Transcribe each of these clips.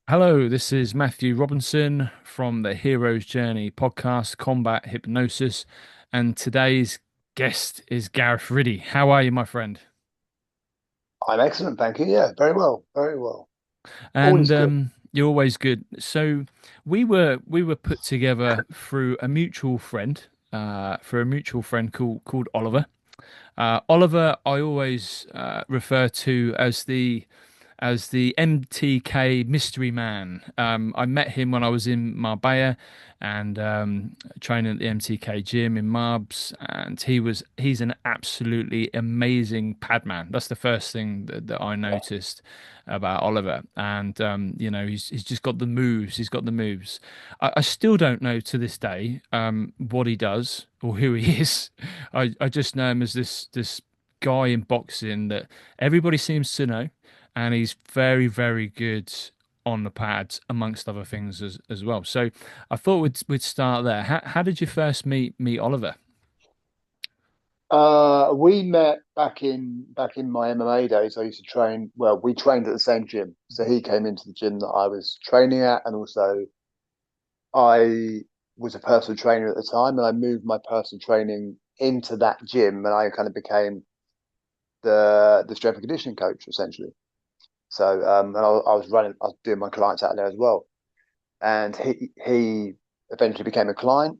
Hello, this is Matthew Robinson from the Hero's Journey podcast, Combat Hypnosis, and today's guest is Gareth Riddy. How are you, my friend? I'm excellent, thank you. Yeah, very well, very well. All And is good. you're always good. So we were put together through a mutual friend, called Oliver. Oliver, I always refer to as the MTK Mystery Man. I met him when I was in Marbella and training at the MTK gym in Marbs, and he's an absolutely amazing pad man. That's the first thing that I noticed about Oliver, and he's just got the moves. He's got the moves. I still don't know to this day what he does or who he is. I just know him as this guy in boxing that everybody seems to know, and he's very, very good on the pads, amongst other things as well. So I thought we'd start there. How did you first meet Oliver? We met back in my MMA days. I used to train. Well, we trained at the same gym, so he came into the gym that I was training at, and also I was a personal trainer at the time, and I moved my personal training into that gym, and I kind of became the strength and conditioning coach essentially. So, and I was doing my clients out there as well, and he eventually became a client,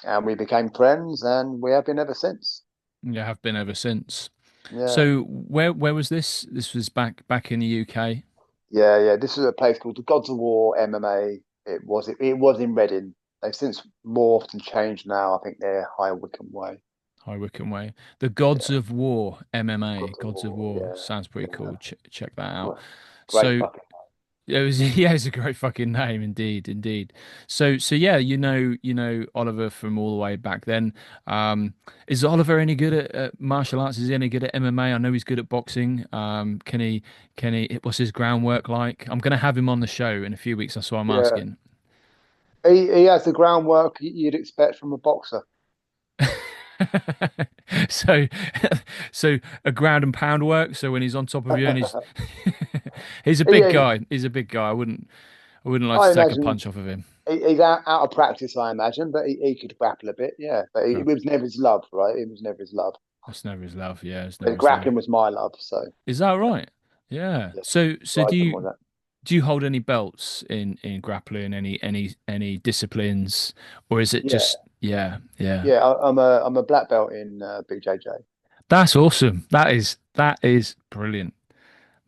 and we became friends, and we have been ever since. You have been ever since. Yeah, So where was this? This was back in the UK. yeah. This is a place called the Gods of War MMA. It was in Reading. They've since morphed and changed now. I think they're High Wycombe Way. High Wycombe Way. The Gods Yeah, of War MMA. Gods of Gods of War. War. Yeah, Sounds pretty yeah. cool. Check that out. Great So fucking. it was yeah, it's a great fucking name indeed, indeed. So yeah, you know Oliver from all the way back then. Is Oliver any good at martial arts? Is he any good at MMA? I know he's good at boxing. Can he what's his groundwork like? I'm gonna have him on the show in a few weeks, that's why I'm Yeah, asking. he has the groundwork you'd expect from a boxer. So so a ground and pound work, so when he's on top of you and he's he's a big Yeah, guy. He's a big guy. I wouldn't like I to take a imagine punch off of him. he's out of practice, I imagine, but he could grapple a bit, yeah. But it was never his love, right? It was never his love. That's never his love. Yeah, it's never But his love. grappling was my love, so Is that right? Yeah. yeah, So right on that. do you hold any belts in grappling, any disciplines, or is it Yeah, just yeah? yeah. I'm a black belt in BJJ. That's awesome. That is brilliant.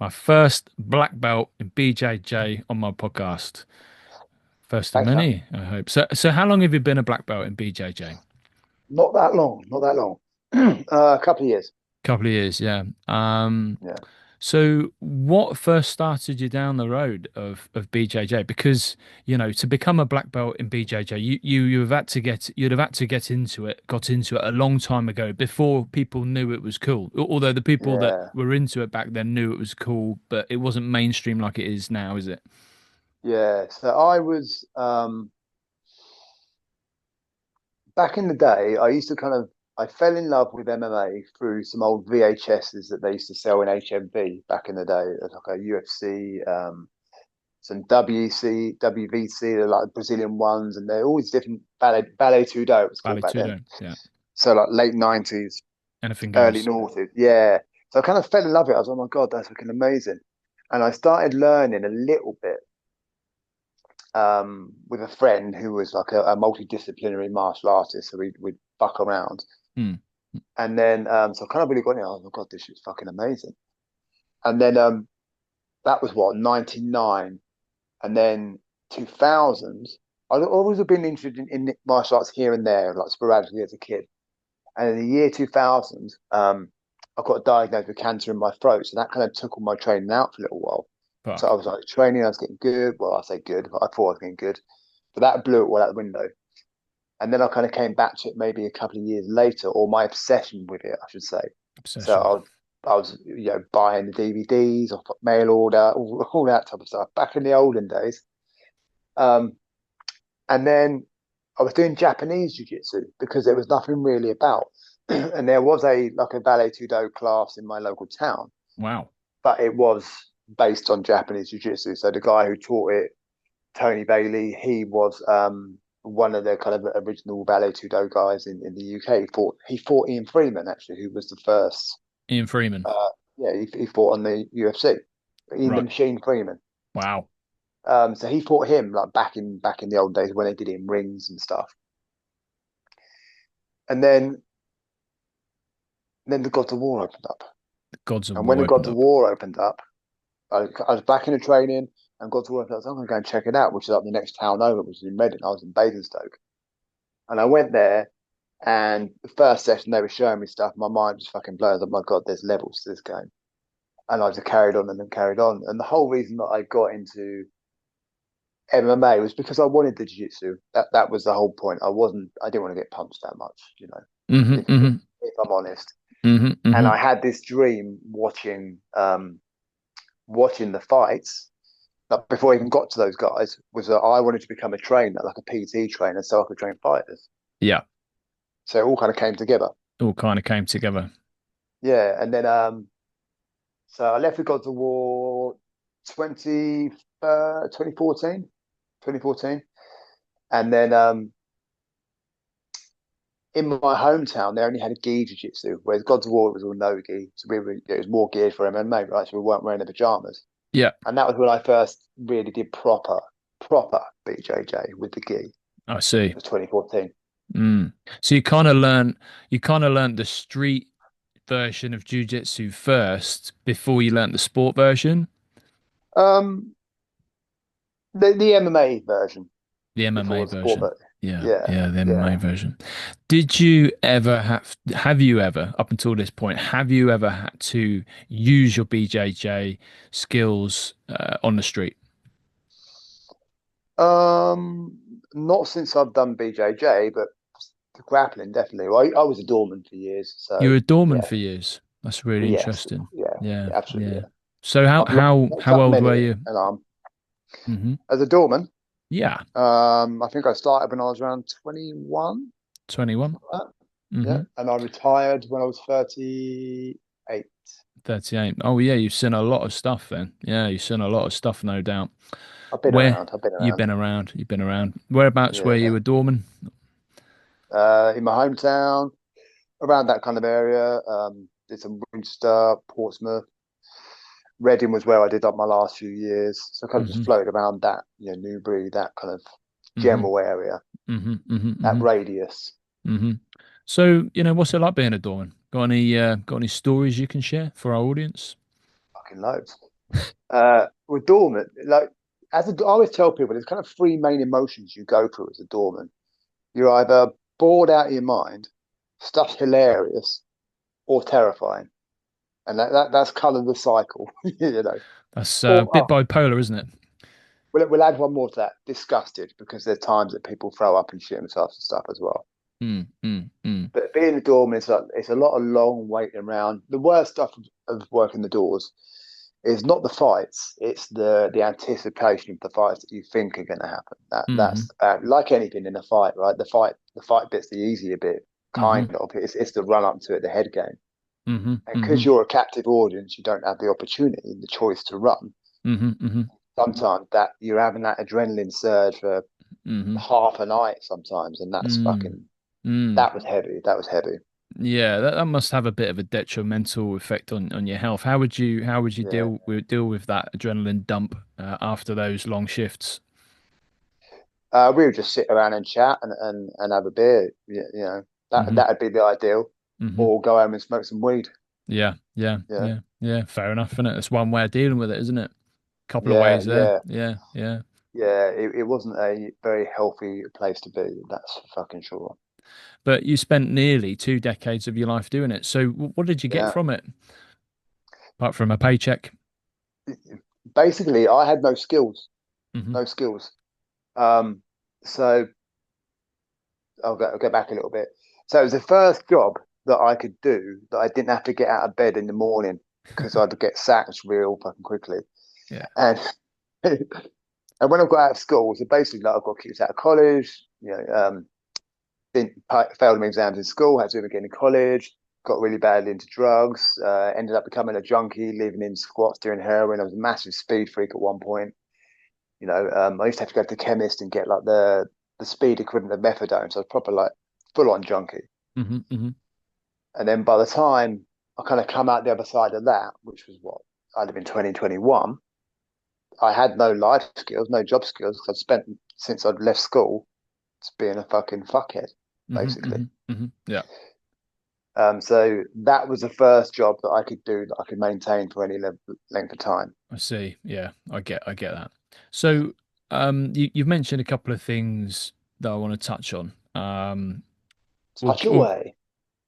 My first black belt in BJJ on my podcast. First of Thanks, man. many, I hope. So how long have you been a black belt in BJJ? Not that long, not that long. A couple of years. Couple of years, yeah. Yeah. So what first started you down the road of BJJ? Because, to become a black belt in BJJ, you'd have had to got into it a long time ago before people knew it was cool. Although the people that Yeah, were into it back then knew it was cool, but it wasn't mainstream like it is now, is it? yeah. So I was back in the day. I fell in love with MMA through some old VHSs that they used to sell in HMV back in the day. It was like a UFC, some WC, WVC, they're like Brazilian ones, and they're always different. Ballet Tudo it was called Ballet back then. Tudo, yeah. So like late 90s, Anything early goes. noughties. Yeah. So I kind of fell in love with it. I was, oh my God, that's fucking amazing. And I started learning a little bit with a friend who was like a multidisciplinary martial artist. So we'd fuck around. Hmm. And then, so I kind of really got in. Oh my God, this shit's fucking amazing. And then that was what, 99. And then 2000, I'd always have been interested in martial arts here and there, like sporadically as a kid. And in the year 2000, I got diagnosed with cancer in my throat. So that kind of took all my training out for a little while. So I Fuck. was like training, I was getting good. Well, I say good, but I thought I was getting good. But that blew it all out the window. And then I kind of came back to it maybe a couple of years later, or my obsession with it, I should say. So Obsession. I was buying the DVDs, off mail order, all that type of stuff back in the olden days. Um, and then I was doing Japanese jiu-jitsu because there was nothing really about. And there was a ballet tudo class in my local town, Wow. but it was based on Japanese jiu-jitsu. So the guy who taught it, Tony Bailey, he was one of the kind of original ballet tudo guys in the UK. He fought Ian Freeman actually, who was the first. Ian Freeman. Uh, yeah, he fought on the UFC. Ian the Right. Machine Freeman. Wow. So he fought him like back in the old days when they did it in rings and stuff. And then the Gods of War opened up. The Gods of And when War the Gods opened of up. War opened up, I was back in the training and Gods of War opened up. So I'm going to go and check it out, which is up the next town over, which is in Reading. I was in Basingstoke. And I went there, and the first session they were showing me stuff. My mind just fucking blows. Oh my God, there's levels to this game. And I just carried on and then carried on. And the whole reason that I got into MMA was because I wanted the jiu-jitsu. That was the whole point. I didn't want to get punched that much, Hmm. Hmm. if I'm honest. Hmm. And Hmm. I had this dream watching the fights. Like before I even got to those guys, was that I wanted to become a trainer, like a PT trainer, so I could train fighters. Yeah. So it all kind of came together. All kind of came together. Yeah, and then so I left the Gods of War 20, 2014, 2014. And then in my hometown, they only had a gi jiu-jitsu, whereas Gods of War was all no gi. So it was more geared for MMA, right? So we weren't wearing the pajamas. Yeah. And that was when I first really did proper BJJ with the gi. It I see. was 2014. Mm. So you kind of learned the street version of jiu-jitsu first before you learnt the sport version, Um, the MMA version the MMA before the sport, version. but Yeah, yeah, yeah, the yeah. MMA version. Did you ever have you ever, up until this point, have you ever had to use your BJJ skills on the street? Um, Not since I've done BJJ, but the grappling definitely. Well, I was a doorman for years, You were so a doorman yeah, for years. That's really yes, interesting. yeah, Yeah, absolutely. yeah. Yeah. So how I've how locked how up old were many you? an arm Hmm. as a doorman. Yeah, I think I started when I was around 21. 21. Like that. Yeah, Hmm. and I retired when I was 38. 38. Oh yeah, you've seen a lot of stuff then. Yeah, you've seen a lot of stuff, no doubt. I've been Where around. I've been you've around. been around, you've been around. Whereabouts were you Yeah, a doorman? in my hometown, around that kind of area. Did some Winchester, Portsmouth, Reading was where I did like my last few years. So I kind of just Hmm. floated around that, Newbury, that kind of Hmm. general area, Hmm. Hmm. that Hmm. radius. Hmm. So, what's it like being a doorman? Got any stories you can share for our audience? Fucking loads. With doorman, like I always tell people, there's kind of three main emotions you go through as a doorman. You're either bored out of your mind, stuff's hilarious, or terrifying, and that's kind of the cycle, That's a Or bit bipolar, isn't it? we'll add one more to that: disgusted, because there's times that people throw up and shit themselves and stuff as well. Mm, mm, mm. But being a doorman, it's a lot of long waiting around. The worst stuff of working the doors is not the fights; it's the anticipation of the fights that you think are going to happen. That's Hmm. like anything in a fight, right? The fight bit's the easier bit, Hmm. kind of. It's the run up to it, the head game. Hmm. And because Hmm. you're a captive audience, you don't have the opportunity, the choice to run. Hmm. Hmm. Sometimes that you're having that adrenaline surge for Hmm. half a night sometimes, and that's Mm, fucking mm. that was heavy. That was heavy. Yeah, that must have a bit of a detrimental effect on your health. How would you Yeah. deal with that adrenaline dump after those long shifts? We would just sit around and chat and have a beer. That Hmm. that'd be the ideal, Hmm. or go home and smoke some weed. Yeah, yeah, Yeah, yeah, yeah. Fair enough, isn't it? That's one way of dealing with it, isn't it? Couple of yeah, ways there. yeah, Yeah, yeah. yeah. It wasn't a very healthy place to be. That's for fucking sure. But you spent nearly 2 decades of your life doing it. So what did you get Yeah. from it apart from a paycheck? Basically, I had no skills. Hmm. No skills. Um, so I'll go back a little bit. So it was the first job that I could do that I didn't have to get out of bed in the morning because I'd get sacked real fucking quickly. Yeah. And and when I got out of school, so basically like I got kicked out of college. Didn't failed my exams in school, had to do them again in college. got really badly into drugs. Ended up becoming a junkie, living in squats, doing heroin. I was a massive speed freak at one point. I used to have to go to the chemist and get like the speed equivalent of methadone. So I was proper like full on junkie. Hmm. Hmm. And then by the time I kind of come out the other side of that, which was what I'd have been 2021, I had no life skills, no job skills. 'Cause I'd spent since I'd left school just being a fucking fuckhead, Hmm. basically. Hmm. Hmm. Yeah, So that was the first job that I could do that I could maintain for any length of time. I see. Yeah, I get that. So, you've mentioned a couple of things that I want to touch on. We'll, Touch we'll away.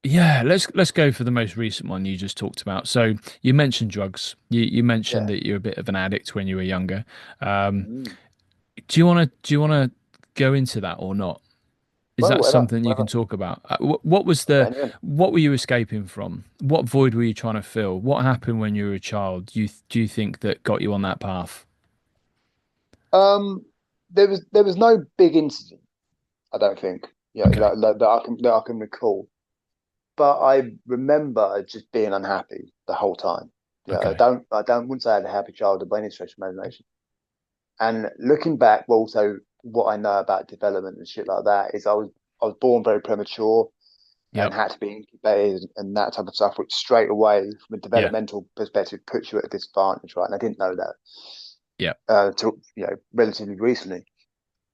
Yeah, let's go for the most recent one you just talked about. So you mentioned drugs. You mentioned Yeah. that you're a bit of an addict when you were younger. Um, Mm. do you want to go into that or not? Is Well, that whatever, something you can whatever. talk about? What was the Anything. what were you escaping from? What void were you trying to fill? What happened when you were a child? Do you think that got you on that path? Um, there was no big incident, I don't think. Yeah, Okay. that I can recall. But I remember just being unhappy the whole time. Yeah, Okay. I don't wouldn't say I had a happy childhood by any stretch of imagination. And looking back, well, also what I know about development and shit like that is I was born very premature and Yep. had to be incubated and that type of stuff, which straight away, from a Yeah. developmental perspective, puts you at a disadvantage, right? And I didn't know that Yep. till relatively recently.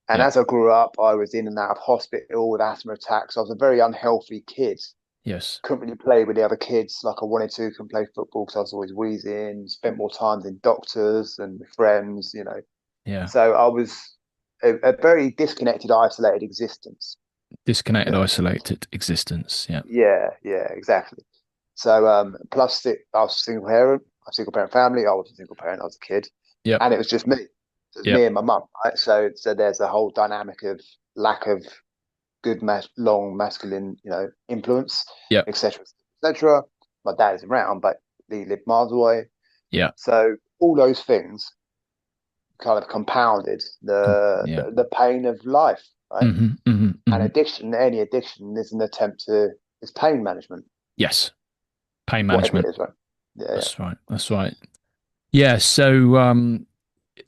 And Yep. as I grew up, I was in and out of hospital with asthma attacks. I was a very unhealthy kid. Yes. Couldn't really play with the other kids like I wanted to. Couldn't play football because I was always wheezing. Spent more time in doctors and with friends. Yeah. So I was a very disconnected, isolated existence. Disconnected, You know, isolated existence. Yeah. yeah, exactly. So plus I was a single parent, a single parent family. I was a single parent. I was a kid, Yep. and it was just me. It was Yep. me and my mum. Right? So there's a whole dynamic of lack of good long masculine, influence, Yep. etc., etc. My dad is around, but he lived miles away. Yeah. So all those things kind of compounded the Yeah. the, the pain of life, right? Hmm. Hmm. And Hmm. any addiction is an attempt to is pain management, Yes. Pain whatever it management. is, right? Yeah, yeah. That's right. That's right. Yeah. So,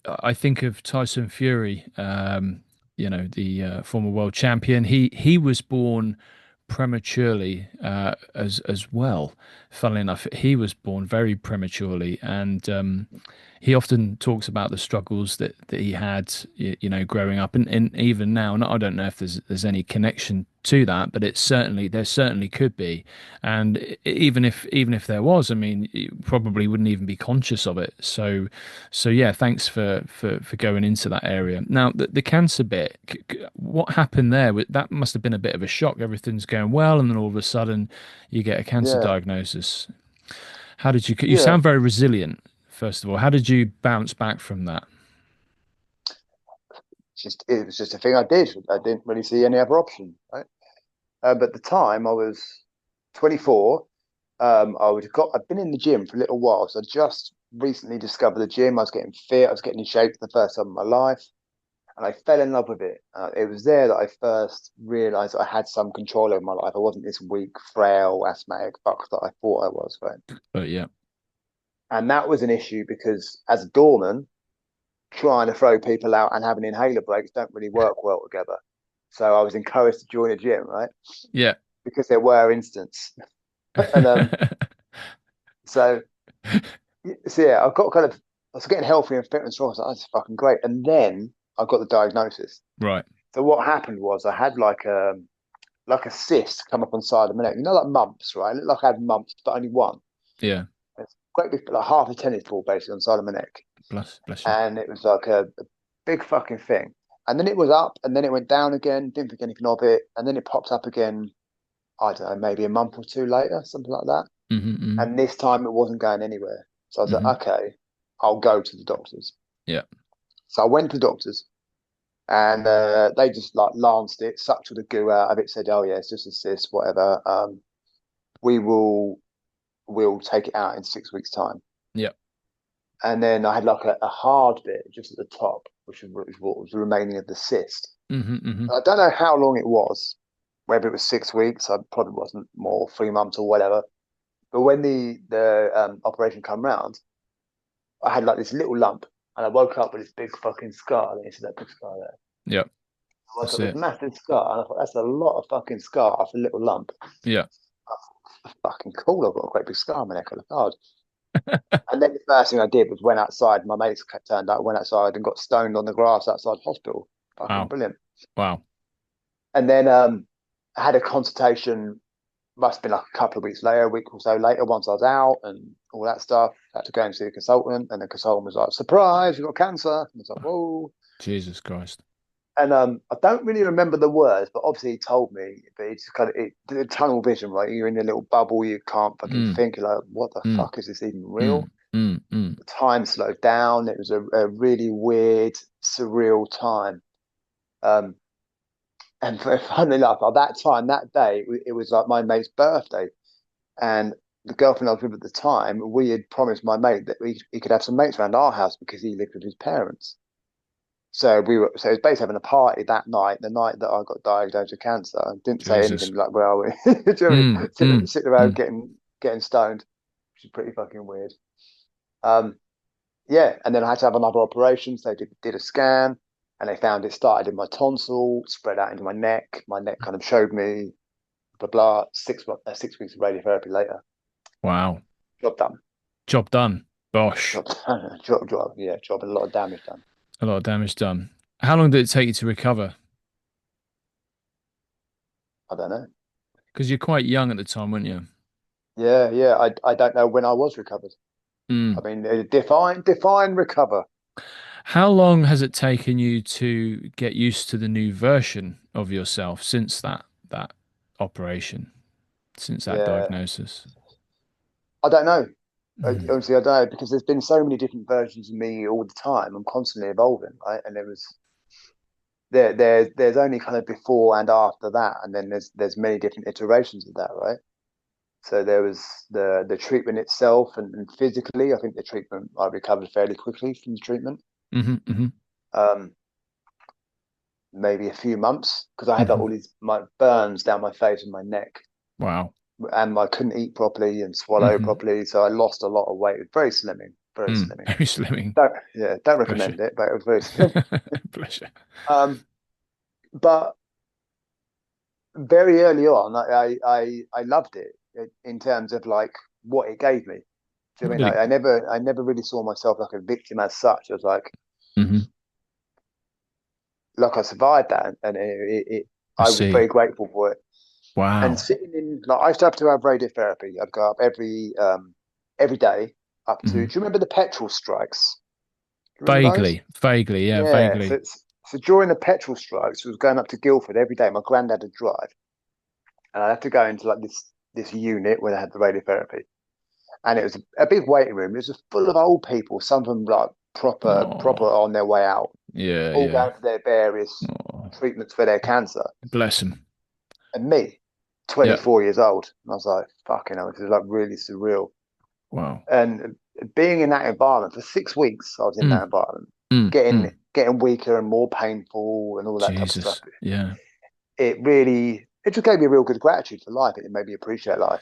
I think of Tyson Fury, the former world champion. He was born prematurely as well. Funnily enough, he was born very prematurely, and he often talks about the struggles that he had, growing up, and even now. And I don't know if there's any connection to that, but there certainly could be. And even if there was, I mean, you probably wouldn't even be conscious of it. So yeah, thanks for going into that area. Now, the cancer bit, what happened there? That must have been a bit of a shock. Everything's going well, and then all of a sudden, you get a cancer Yeah, diagnosis. How did you yeah. sound very resilient, first of all. How did you bounce back from that? It was just a thing I did. I didn't really see any other option, right? But at the time, I was 24. I'd been in the gym for a little while, so I just recently discovered the gym. I was getting fit. I was getting in shape for the first time in my life, and I fell in love with it. It was there that I first realized I had some control over my life. I wasn't this weak, frail, asthmatic fuck that I thought I was, right? But yeah. And that was an issue because as a doorman, trying to throw people out and having inhaler breaks don't really work well together. So I was encouraged to join a gym, right? Yeah. Because there were instances. And so yeah, I got kind of I was getting healthy and fit and strong. I was like, oh, that's fucking great. And then I got the diagnosis. Right. So what happened was I had like a cyst come up on the side of my neck. Like mumps, right? It looked like I had mumps, but only one. Yeah. It's quite big, like half a tennis ball basically on the side of my neck. Bless you. And it was like a big fucking thing. And then it was up, and then it went down again. Didn't think anything of it, and then it popped up again. I don't know, maybe a month or two later, something like that. Hmm. And this time it wasn't going anywhere. So I was Hmm. like, okay, I'll go to the doctors. Yeah. So I went to the doctors, and they just like lanced it, sucked all the goo out of it, said, "Oh yeah, it's just a cyst, whatever. We we'll take it out in 6 weeks' time." Yeah. And then I had like a hard bit just at the top, which was what was remaining of the cyst. Hmm. Hmm. I don't know how long it was, whether it was 6 weeks, I probably wasn't more 3 months or whatever. But when the operation come round, I had like this little lump, and I woke up with this big fucking scar. You see that big scar there? Yep. I woke That's up with this it. massive scar, and I thought that's a lot of fucking scar off a little lump. Yeah. Fucking cool. I've got a great big scar on my neck. I look hard. And then the first thing I did was went outside. My mates turned out, went outside and got stoned on the grass outside hospital. Fucking Wow. brilliant. Wow. And then I had a consultation, must have been like a couple of weeks later, a week or so later, once I was out and all that stuff. I had to go and see a consultant, and the consultant was like, "Surprise, you've got cancer." And I was like, "Whoa." Jesus Christ. And I don't really remember the words, but obviously he told me. But it's kind of the tunnel vision, right? You're in a little bubble, you can't fucking Mm, think. You're like, what the mm, fuck is this even real? mm, mm, mm. Time slowed down. It was a really weird, surreal time. Um, and funnily enough, at that time, that day, it was like my mate's birthday. And the girlfriend I was with at the time, we had promised my mate that he could have some mates around our house because he lived with his parents. So it was basically having a party that night, the night that I got diagnosed with cancer. I didn't say Jesus. anything like, "Where are we?" Do you know what I Mm, mean? mm, Sitting around mm. getting stoned, which is pretty fucking weird. Um, yeah, and then I had to have another operation. So they did a scan, and they found it started in my tonsil, spread out into my neck. My neck kind of showed me blah blah. 6 weeks of radiotherapy later, Wow. job done. Job done. Bosh. Job done. Yeah, job. A lot of damage done. A lot of damage done. How long did it take you to recover? I don't know. Because you're quite young at the time, weren't you? Yeah, yeah. I don't know when I was recovered. I Mm. mean, define recover. How long has it taken you to get used to the new version of yourself since that operation, since that Yeah, diagnosis? I don't know. Mm. Honestly, I don't know because there's been so many different versions of me all the time. I'm constantly evolving, right? And there's only kind of before and after that, and then there's many different iterations of that, right? So there was the treatment itself, and physically, I think the treatment I recovered fairly quickly from the treatment. Hmm. Hmm. Um, Maybe a few months because I had like all Hmm. these my burns down my face and my neck, Wow. and I couldn't eat properly and swallow Hmm. properly, so I lost a lot of weight. It was very slimming, very Mm. slimming. Very slimming. Don't Bless you. recommend it, but it was very slimming. Bless you. Um, but very early on, I loved it in terms of like what it gave me. Do you know what I mean? Really? I never really saw myself like a victim as such. I was Hmm. like I survived that, and I I was see. very grateful for it. And Wow. sitting in, like, I used to have to have radiotherapy. I'd go up every day up to. Hmm. Do you remember the petrol strikes? Do you remember those? Vaguely. Vaguely. Yeah, Yeah. vaguely. So during the petrol strikes, I was going up to Guildford every day. My granddad would drive, and I'd have to go into like this unit where they had the radiotherapy, and it was a big waiting room. It was full of old people. Some of them like proper Oh, on their way out, yeah, all yeah. going for their various Oh, treatments for their cancer. bless him. And me, Yeah. 24 years old, and I was like, fucking hell, this is like really surreal. Wow. And being in that environment for 6 weeks, I was in that Mm, environment, mm, mm. getting weaker and more painful and all that type of stuff. Jesus. Yeah. It just gave me a real good gratitude for life. It made me appreciate life,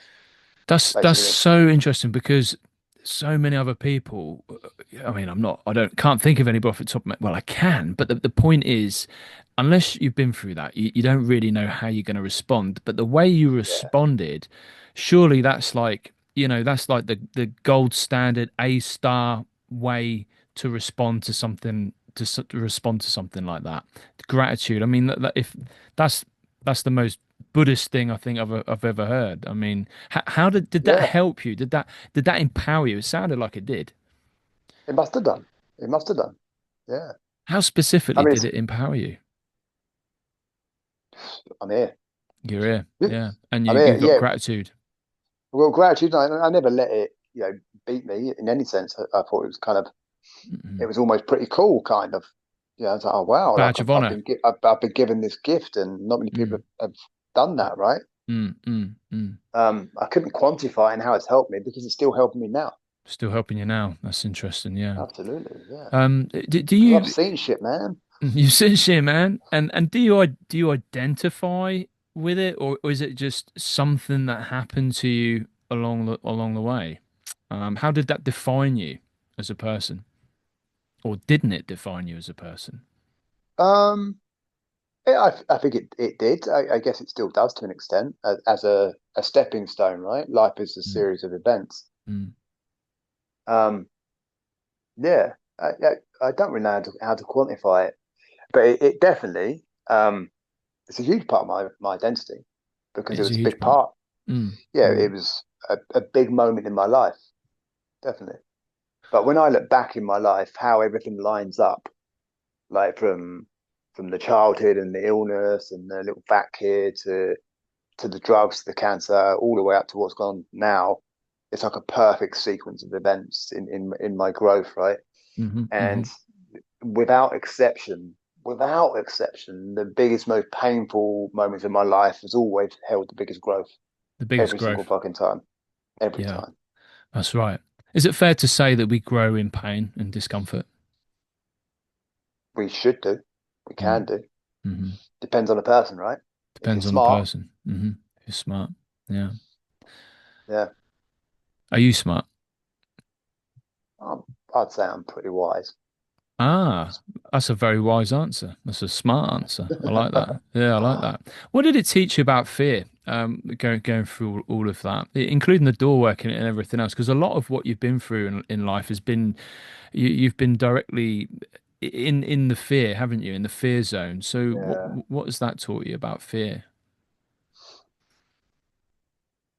That's basically. so interesting because so many other people, I mean, I don't, can't think of anybody off the top of my, well, I can, but the point is, unless you've been through that, you don't really know how you're going to respond. But the way you Yeah, responded, surely that's like, that's like the gold standard A-star way to respond to something, to respond to something like that. Gratitude. I mean, if that's, that's the most Buddhist thing I think I've ever heard. I mean, how did that yeah. help you? Did that empower you? It sounded like it did. It must have done. It must have done. Yeah. How I specifically mean, did it empower you? I'm here. You're here, yeah, and I'm you here. got Yeah. gratitude. Well, gratitude. I never let it, beat me in any sense. I thought it was kind of it Mm. was almost pretty cool, kind of. Yeah, I was like, oh wow, like Badge of honor. I've been given this gift, and not many people Mm, have done that, right? mm, mm, mm. I couldn't quantify and how it's helped me because it's still helping me now. Still helping you now. That's interesting. Yeah. Absolutely, yeah. Do Because I've you seen shit, man. you sit here, man, and do you identify? with it, or is it just something that happened to you along the way? How did that define you as a person, or didn't it define you as a person? Um, I think it did. I guess it still does to an extent as a stepping stone, right? Life is a Mm, series of events. mm. Um, yeah, I don't really know how to quantify it, but it definitely it's a huge part of my identity because it It's a was a huge big part. part. Mm, Yeah, it mm. was a big moment in my life, definitely. But when I look back in my life, how everything lines up, like from the childhood and the illness and the little fat kid to the drugs, to the cancer, all the way up to what's gone now, it's like a perfect sequence of events in my growth, right? Hmm. Hmm. And without exception, without exception, the biggest, most painful moments of my life has always held the biggest growth The biggest every single growth. fucking time. Every Yeah, time. that's right. Is it fair to say that we grow in pain and discomfort? We should do. We Mm, can do. hmm. Depends on the person, right? If you're Depends on the smart, person. Hmm. If you're smart. Yeah. yeah, Are you smart? I'm, I'd say I'm pretty wise. Ah, that's a very wise answer. That's a smart answer. I like that. Yeah, I like that. What did it teach you about fear? Going through all of that, including the door work and everything else, because a lot of what you've been through in life has been you've been directly in the fear, haven't you? In the fear zone. So Yeah. what has that taught you about fear?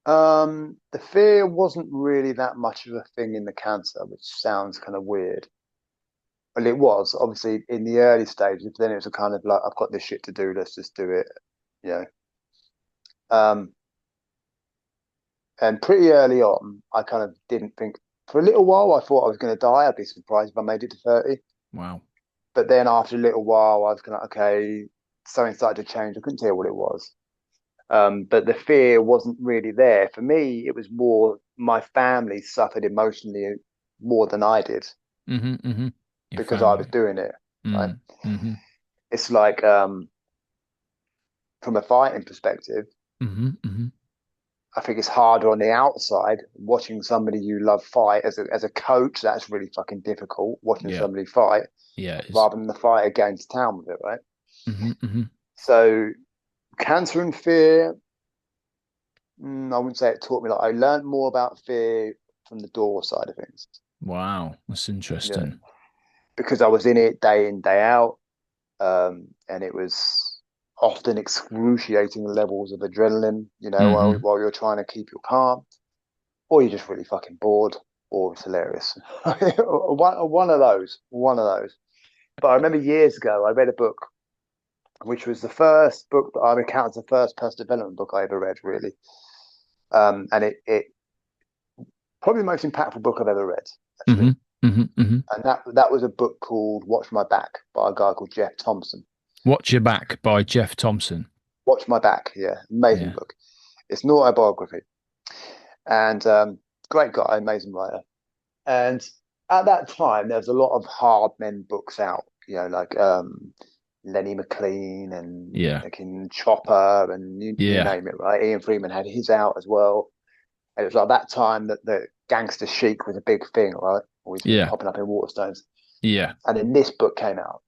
The fear wasn't really that much of a thing in the cancer, which sounds kind of weird. Well, it was obviously in the early stages. Then it was a kind of like, I've got this shit to do. Let's just do it. You know. Um, and pretty early on, I kind of didn't think. For a little while, I thought I was going to die. I'd be surprised if I made it to 30. Wow. But then after a little while, I was kind of okay. Something started to change. I couldn't tell what it was. But the fear wasn't really there. For me, it was more my family suffered emotionally more than I did Hmm. Hmm. Your because I was family. doing it. Right. Mm. Hmm. It's like from a fighting perspective, Hmm. Hmm. I think it's harder on the outside watching somebody you love fight as a coach. That's really fucking difficult watching Yeah. somebody fight Yeah, it is. rather than the fight against town with it, right? Hmm. Hmm. So cancer and fear, I wouldn't say it taught me. Like I learned more about fear from the door side of things. Wow, that's Yeah, interesting. because I was in it day in day out, and it was often excruciating levels of adrenaline. You know, Hmm. while you're trying to keep your calm, or you're just really fucking bored, or it's hilarious. One of those, one of those. But I remember years ago, I read a book, which was the first book that I would count as the first personal development book I ever read, really. And it probably the most impactful book I've ever read, Hmm. actually. Hmm. Hmm. And that was a book called Watch My Back by a guy called Jeff Thompson. Watch Your Back by Jeff Thompson. Watch My Back, yeah, amazing Yeah. book. It's an autobiography, and great guy, amazing writer. And at that time, there was a lot of hard men books out, you know, like Lenny McLean and Yeah. fucking Chopper and you Yeah. name it, right? Ian Freeman had his out as well. And it was like that time that the gangster chic was a big thing, right? Always been Yeah. popping up in Waterstones. Yeah. And then this book came out,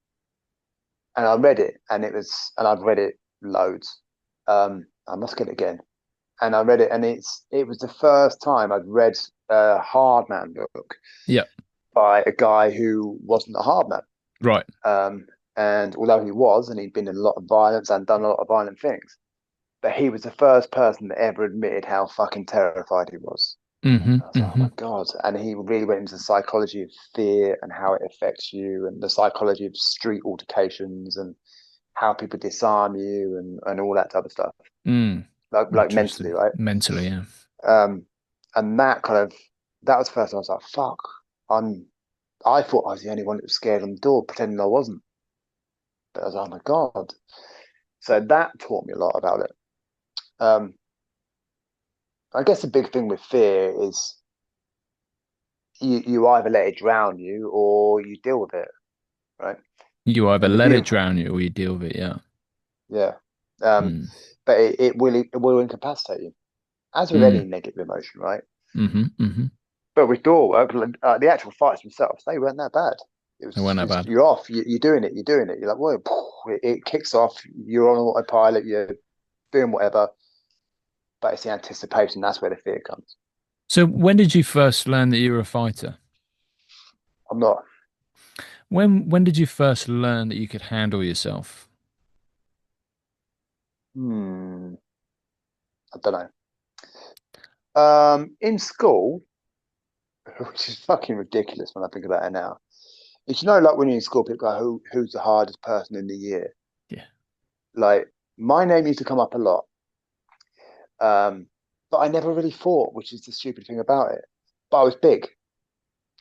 and I read it, and I've read it loads. I must get it again. And I read it, and it was the first time I'd read a hard man book Yeah. by a guy who wasn't a hard man. Right. Um, and although he was, and he'd been in a lot of violence and done a lot of violent things, but he was the first person that ever admitted how fucking terrified he was. Hmm. I was like, oh Hmm. my God. And he really went into the psychology of fear and how it affects you and the psychology of street altercations and how people disarm you and all that type of stuff. Mm. Like mentally, Interesting. right? Mentally, yeah. Um, and that was the first time I was like, fuck, I thought I was the only one that was scared on the door, pretending I wasn't. But I was like, oh my God. So that taught me a lot about it. Um, I guess the big thing with fear is you either let it drown you or you deal with it, right? You either And the let it beautiful, drown you or you deal with it, yeah. yeah. Um, Mm. but it will incapacitate you, as with any Mm. negative emotion, right? Mm-hmm. Mm-hmm. But with door work, the actual fights themselves, they weren't that bad. It It was wasn't that just bad. you're off, you're doing it, you're doing it. You're like, whoa, it kicks off. You're on autopilot, you're doing whatever, but it's the anticipation. That's where the fear comes. So when did you first learn that you were a fighter? I'm not. When did you first learn that you could handle yourself? I don't know. In school, which is fucking ridiculous when I think about it now. It's like when you're in school, people go, who's the hardest person in the year? Yeah. Like my name used to come up a lot, um, but I never really fought, which is the stupid thing about it. But I was big,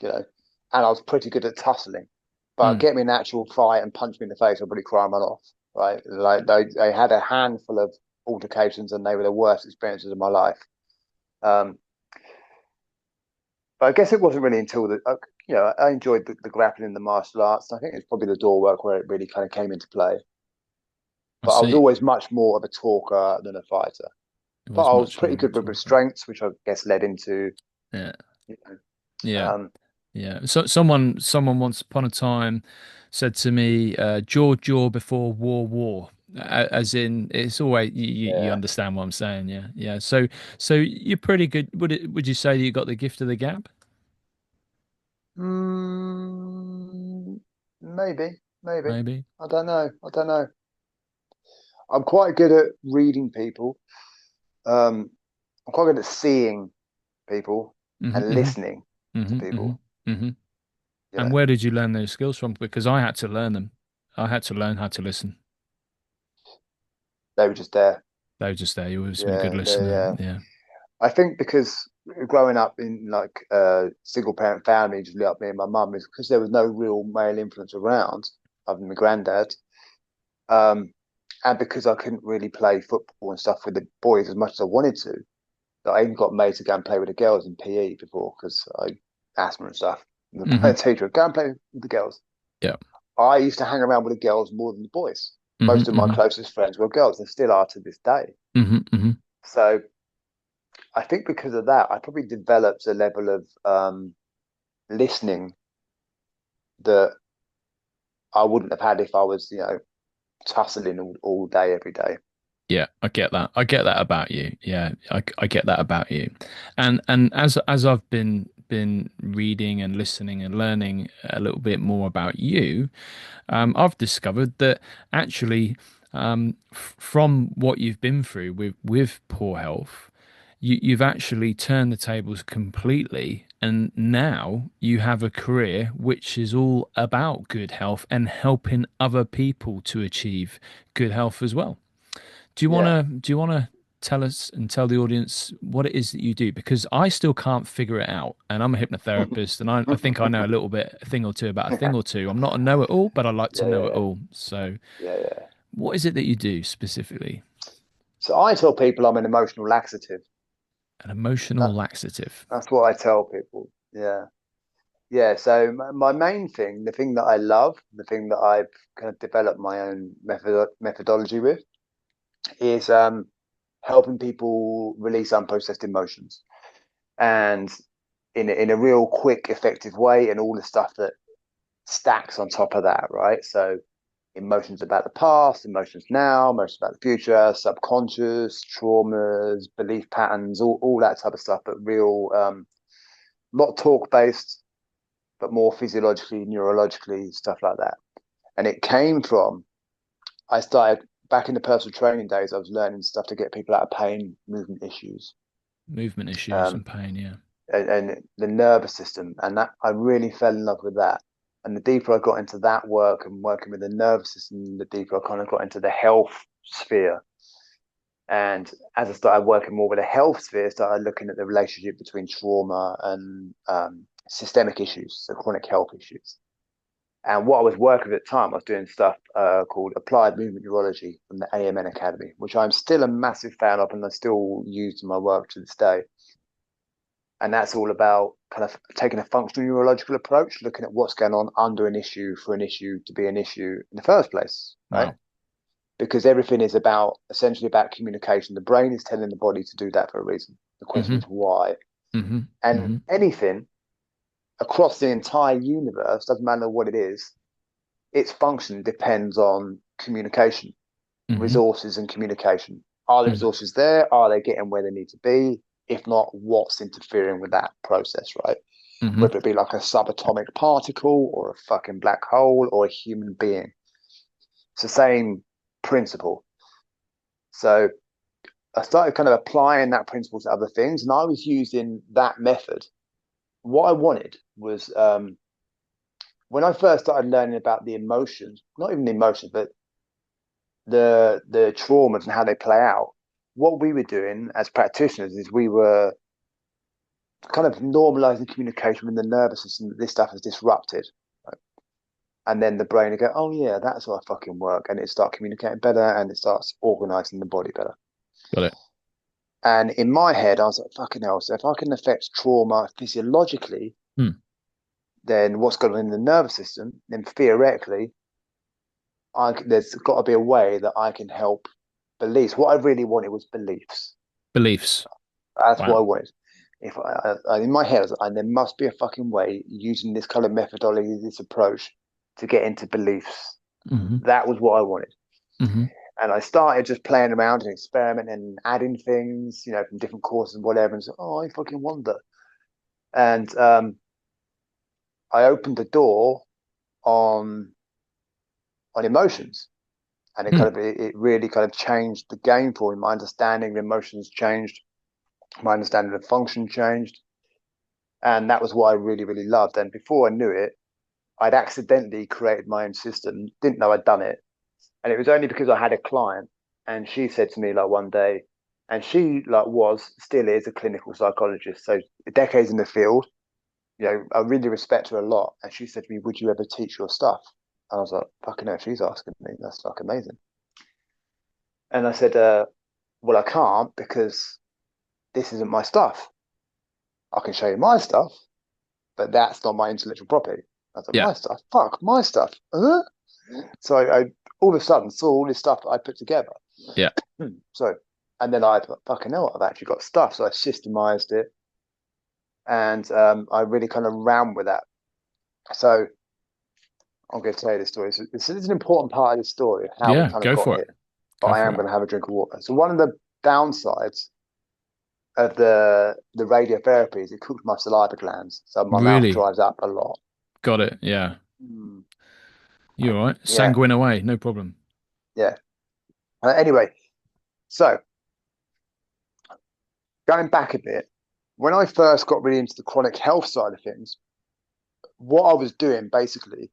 you know, and I was pretty good at tussling. But Mm. get me in an actual fight and punch me in the face, I'd probably cry and run off. Right? Like they had a handful of altercations, and they were the worst experiences of my life. Um, but I guess it wasn't really until I enjoyed the grappling and the martial arts. I think it's probably the door work where it really kind of came into play. I But I was see. always much more of a talker than a fighter. It But was I was much pretty more of a good with talker. restraints, which I guess led into, Yeah. you know, Yeah. um, Yeah. So someone once upon a time said to me, jaw before war. As in, it's always you yeah. understand what I'm saying, yeah, yeah. So you're pretty good. Would you say that you got the gift of the gab? Mm, maybe. Maybe. I don't know. I don't know. I'm quite good at reading people. Um, I'm quite good at seeing people Hmm. and Hmm. listening to Hmm. Hmm. people. Hmm. You And know, where did you learn those skills from? Because I had to learn them. I had to learn how to listen. they were just there. They were just there. You always been a good listener. Yeah. Yeah. I think because growing up in like a single parent family, just like me and my mum, is because there was no real male influence around other than my granddad. Um, and because I couldn't really play football and stuff with the boys as much as I wanted to, that I even got made to go and play with the girls in PE before because I asthma and stuff. And the Hmm. teacher would go and play with the girls. Yeah. I used to hang around with the girls more than the boys. Hmm. Most of my Hmm. closest friends were girls and still are to this day. Hmm. Hmm. So I think because of that, I probably developed a level of listening that I wouldn't have had if I was, tussling all day, every day. Yeah, I get that. I get that about you. Yeah, I get that about you. And as I've been reading and listening and learning a little bit more about you, I've discovered that actually, from what you've been through with poor health, you've actually turned the tables completely, and now you have a career which is all about good health and helping other people to achieve good health as well. Yeah. Do you wanna tell us and tell the audience what it is that you do? Because I still can't figure it out. And I'm a hypnotherapist and I think I know a little bit, a thing or two about a thing or two. I'm not a know-it-all, but I like to Yeah, know yeah, it yeah, all. So yeah. what is it that you do specifically? So I tell people I'm an emotional laxative. An emotional That, laxative. that's what I tell people. Yeah. Yeah. So my main thing, the thing that I love, the thing that I've kind of developed my own methodology with is helping people release unprocessed emotions and in a real quick, effective way, and all the stuff that stacks on top of that, right? So emotions about the past, emotions now, emotions about the future, subconscious, traumas, belief patterns, all that type of stuff, but real, not talk based, but more physiologically, neurologically, stuff like that. And it came from, I started back in the personal training days, I was learning stuff to get people out of pain, movement issues, Movement issues um, and pain, yeah. and the nervous system. And that I really fell in love with that. And the deeper I got into that work and working with the nervous system, the deeper I kind of got into the health sphere. And as I started working more with the health sphere, I started looking at the relationship between trauma and systemic issues, so chronic health issues. And what I was working with at the time, I was doing stuff called Applied Movement Neurology from the AMN Academy, which I'm still a massive fan of and I still use in my work to this day. And that's all about kind of taking a functional neurological approach, looking at what's going on under an issue for an issue to be an issue in the first place, right? Wow. because everything is about essentially about communication. The brain is telling the body to do that for a reason. The question Hmm. is why. Hmm. And Hmm. anything across the entire universe, doesn't matter what it is, its function depends on communication, Hmm. resources, and communication. Are the resources there? Are they getting where they need to be? If not, what's interfering with that process, right? Hmm. Whether it be like a subatomic particle or a fucking black hole or a human being. It's the same principle. So I started kind of applying that principle to other things, and I was using that method. What I wanted was when I first started learning about the emotions, not even the emotions, but the traumas and how they play out. What we were doing as practitioners is we were kind of normalizing communication with the nervous system that this stuff is disrupted. Right? And then the brain would go, oh yeah, that's how I fucking work. And it starts communicating better and it starts organizing the body better. Got it. And in my head, I was like, fucking hell, so if I can affect trauma physiologically, Hmm. then what's going on in the nervous system, then theoretically, there's got to be a way that I can help beliefs. What I really wanted was beliefs. Beliefs. That's what I Wow. wanted. If in my head, there must be a fucking way using this kind of methodology, this approach to get into beliefs. Hmm. That was what I wanted. Hmm. And I started just playing around and experimenting and adding things, from different courses and whatever. And so, oh, I fucking wonder. And I opened the door on emotions, and Hmm. it really kind of changed the game for me. My understanding of emotions changed, my understanding of function changed, and that was what I really really loved. And before I knew it, I'd accidentally created my own system, didn't know I'd done it, and it was only because I had a client, and she said to me like one day, and she like was still is a clinical psychologist, so decades in the field. I really respect her a lot. And she said to me, would you ever teach your stuff? And I was like, fucking hell, she's asking me. That's like amazing. And I said, well, I can't because this isn't my stuff. I can show you my stuff, but that's not my intellectual property. I said, Yeah. my stuff? Fuck, my stuff. Huh? So I all of a sudden saw all this stuff that I put together. Yeah. So, and then I thought, fucking hell, I've actually got stuff. So I systemized it and I really kind of ran with that. So I'm going to tell you this story. So this is an important part of the story, how we Yeah. kind of Go got for it. here. But Go I for am it. going to have a drink of water. So one of the downsides of the radiotherapy is it cooks my saliva glands, so my mouth Really. dries up a lot. Got it. Yeah. Mm. You all right? Yeah, Sanguine away. No problem. yeah. Anyway, so going back a bit, when I first got really into the chronic health side of things, what I was doing basically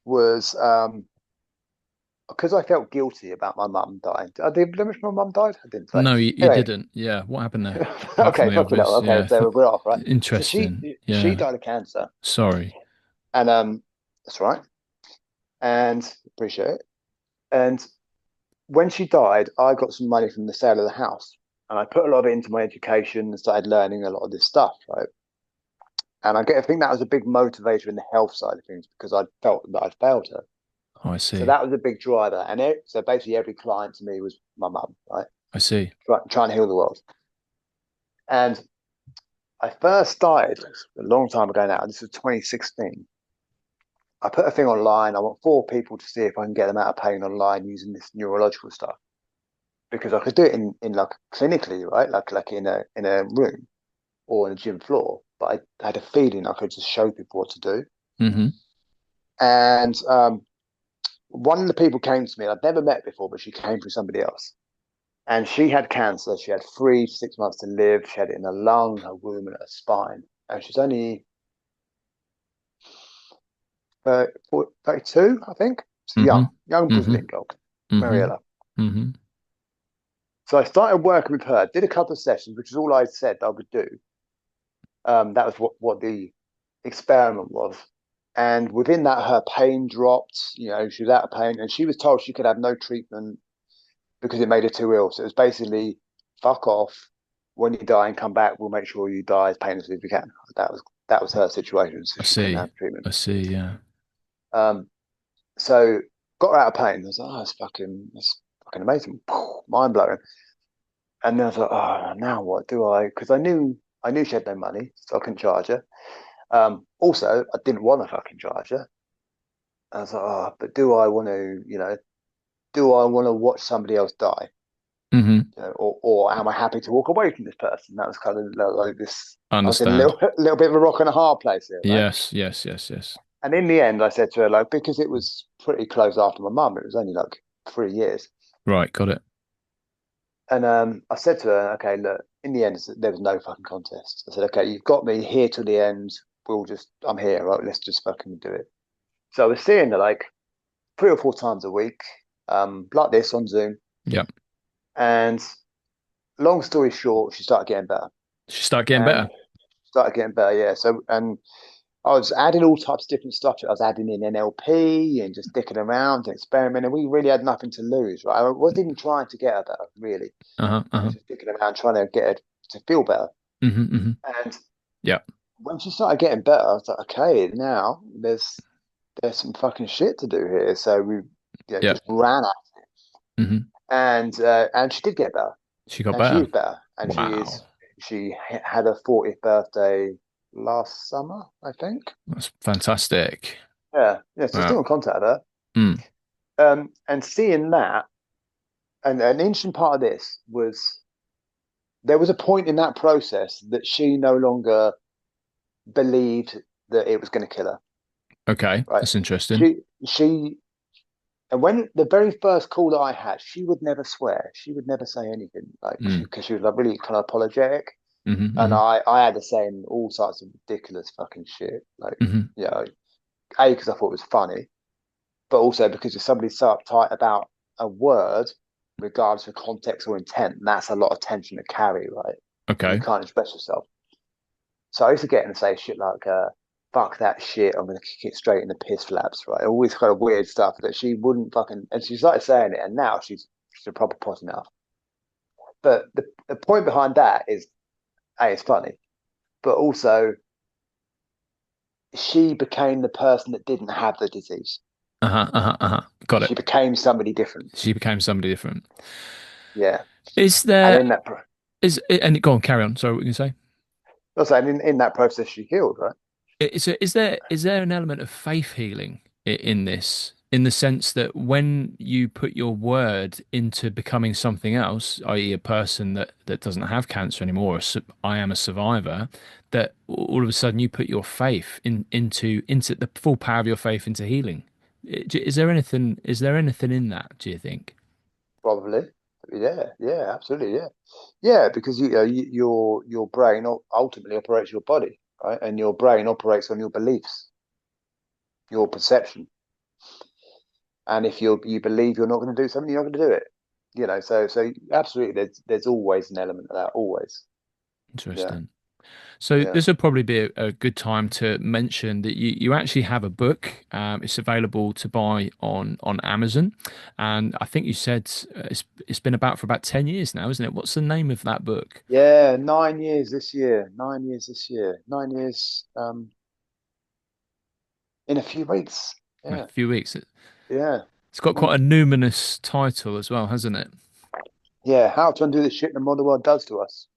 was because I felt guilty about my mum dying. Did I mention my mum died? I didn't say. No, you Anyway, didn't. Yeah. What happened there? Apart from okay, the fucking hell. obvious. Okay, Yeah. so we're off, right? So Interesting. she Yeah. died of cancer, Sorry. and that's right, and appreciate it. And when she died, I got some money from the sale of the house, and I put a lot of it into my education and started learning a lot of this stuff, right? And I think that was a big motivator in the health side of things because I felt that I'd failed her. Oh, I So see. that was a big driver. So basically, every client to me was my mum, right? I see. Trying to heal the world. And I first started a long time ago now. This was 2016. I put a thing online. I want 4 people to see if I can get them out of pain online using this neurological stuff because I could do it in like clinically, right? Like in a room or in a gym floor. But I had a feeling I could just show people what to do. Hmm. And one of the people came to me. I'd never met before, but she came from somebody else. And she had cancer. She had 3 to 6 months to live. She had it in her lung, her womb, and her spine. And she's only 32, I think. She's a Hmm. young Hmm. Brazilian girl, Hmm. Mariella. Hmm. So I started working with her, did a couple of sessions, which is all I said I would do. That was what the experiment was. And within that, her pain dropped. She was out of pain, and she was told she could have no treatment because it made her too ill. So it was basically fuck off. When you die and come back, we'll make sure you die as painlessly as we can. That was her situation, so I she couldn't see. have treatment. I see. Yeah. Um, so got her out of pain. I was like, oh, that's fucking amazing, mind blowing. And then I was like, oh, now what do I? Because I knew she had no money, so I couldn't charge her. Also, I didn't want to fucking charge her. I was like, oh, but do I want to, do I want to watch somebody else die? Hmm. Or am I happy to walk away from this person? That was kind of like this. I was in a Understand. little bit of a rock and a hard place here, right? Yes, yes, yes, yes. And in the end, I said to her, like, because it was pretty close after my mum, it was only like 3 years. Right, got it. And I said to her, okay, look, in the end, there was no fucking contest. I said, okay, you've got me here till the end. I'm here, right? Let's just fucking do it. So I was seeing her like 3 or 4 times a week, like this on Zoom. Yeah. And long story short, she started getting better She start getting and better. started getting better. Yeah. So, and I was adding all types of different stuff. I was adding in NLP and just dicking around and experimenting. We really had nothing to lose, right? I wasn't even trying to get her better, really. Uh-huh, I was uh-huh. just dicking around trying to get her to feel better. Hmm, hmm. And Yeah, when she started getting better, I was like, okay, now there's some fucking shit to do here. So we, yeah. just ran at it, Hmm. and she did get better, She got and she better. is better, and Wow. she had her 40th birthday last summer, I think. That's fantastic. Yeah, yeah. So still Wow. in contact with her. Mm. And seeing that, and an interesting part of this was there was a point in that process that she no longer believed that it was going to kill her. Okay, Right? that's interesting. She, and when the very first call that I had, she would never swear. She would never say anything, like Mm. because she was like really kind of apologetic, Hmm, and hmm. I had to say all sorts of ridiculous fucking shit, like Hmm. you know, a because I thought it was funny, but also because if somebody's so uptight about a word, regardless of context or intent, that's a lot of tension to carry, right? When you Okay. can't express yourself. So I used to get and say shit like, fuck that shit, I'm going to kick it straight in the piss flaps, right? All this kind of weird stuff that she wouldn't fucking, and she started saying it, and now she's a proper pot enough. But the point behind that is, A, it's funny, but also she became the person that didn't have the disease. Uh-huh, uh-huh, uh-huh. Got She it. became somebody different. She became somebody different. Yeah. Is And there in that, and go on, carry on. Sorry, what were you gonna say? also, in that process, she healed, right? Is there an element of faith healing in this, in the sense that when you put your word into becoming something else, i.e., a person that doesn't have cancer anymore, I am a survivor, that all of a sudden you put your faith into the full power of your faith into healing? Is there anything in that, do you think? Probably. Yeah, yeah, absolutely, yeah. Yeah, because your brain ultimately operates your body, right? And your brain operates on your beliefs, your perception. And if you believe you're not going to do something, you're not going to do it. So absolutely, there's always an element of that, always. Yeah, Interesting. So yeah, this would probably be a good time to mention that you actually have a book. It's available to buy on Amazon, and I think you said it's been about for about 10 years now, isn't it? What's the name of that book? yeah. 9 years this year. 9 years this year. 9 years. In a few weeks. A Yeah, few weeks. yeah. It's got quite Mm. a numinous title as well, hasn't it? Yeah. How to undo the shit the modern world does to us.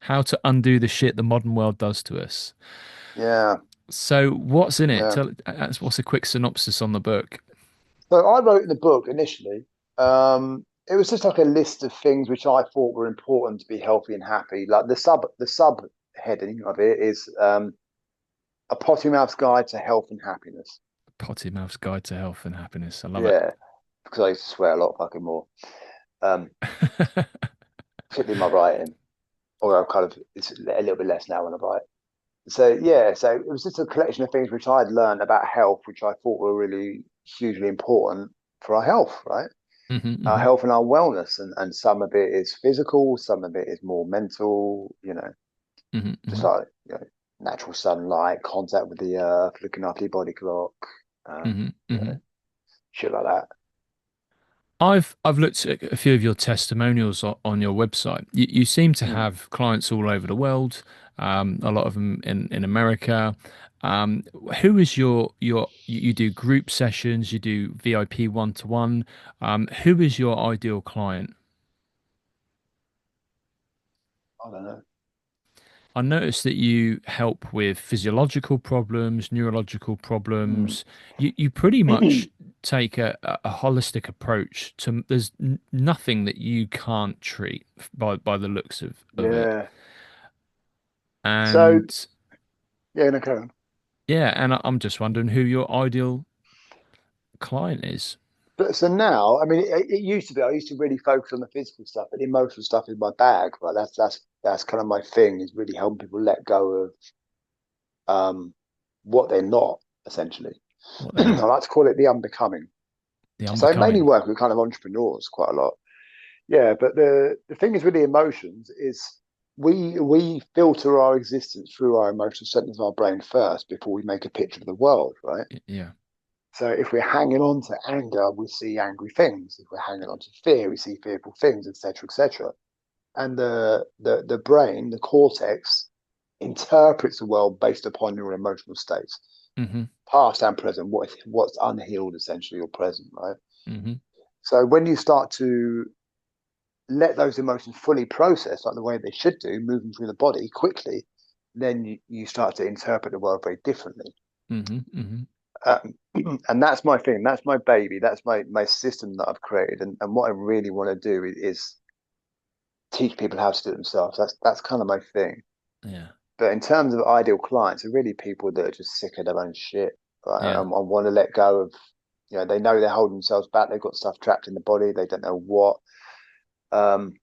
How to undo the shit the modern world does to us. Yeah, So what's in it? yeah. What's a quick synopsis on the book? So I wrote in the book initially. It was just like a list of things which I thought were important to be healthy and happy. Like the sub heading of it is a potty mouth's guide to health and happiness. Potty Mouth's Guide to Health and Happiness. I love it. Yeah, because I used to swear a lot fucking more, um, particularly in my writing. Or I kind of it's a little bit less now when I write. So yeah, so it was just a collection of things which I'd learned about health, which I thought were really hugely important for our health, right? Hmm, Our hmm. health and our wellness, and some of it is physical, some of it is more mental. Hmm, Just hmm. like natural sunlight, contact with the earth, looking after your body clock, um, Hmm, you hmm. know, shit like that. I've looked at a few of your testimonials on your website. You seem to Mm. have clients all over the world. a lot of them in America. Um, who is you do group sessions, you do VIP one-to-one. Who is your ideal client? I don't know. I noticed that you help with physiological problems, neurological Hmm. problems. You pretty much take a holistic approach to there's nothing that you can't treat by the looks of it. Yeah. So And yeah, no, carry on. yeah, and I'm just wondering who your ideal client is. But so now, I mean, it used to be. I used to really focus on the physical stuff, but the emotional stuff is my bag. Right, that's kind of my thing. Is really helping people let go of um what they're not essentially. What I they're not, like to call it the unbecoming. the So I mainly unbecoming. work with kind of entrepreneurs quite a lot. Yeah, but the thing is with the emotions is we filter our existence through our emotional centers of our brain first before we make a picture of the world, right? Yeah. So if we're hanging on to anger, we see angry things. If we're hanging on to fear, we see fearful things, etc., etc. And the brain, the cortex, interprets the world based upon your emotional states, Hmm. past and present. What's unhealed, essentially, or present, right? Hmm. So when you start to let those emotions fully process, like the way they should do, moving through the body quickly, then you start to interpret the world very differently. Hmm. Hmm. Um, and that's my thing. That's my baby. That's my system that I've created. And what I really want to do is teach people how to do it themselves. That's kind of my thing. Yeah. But in terms of ideal clients, are really people that are just sick of their own shit, right? Yeah. And want to let go of, they know they're holding themselves back. They've got stuff trapped in the body. They don't know what. Um,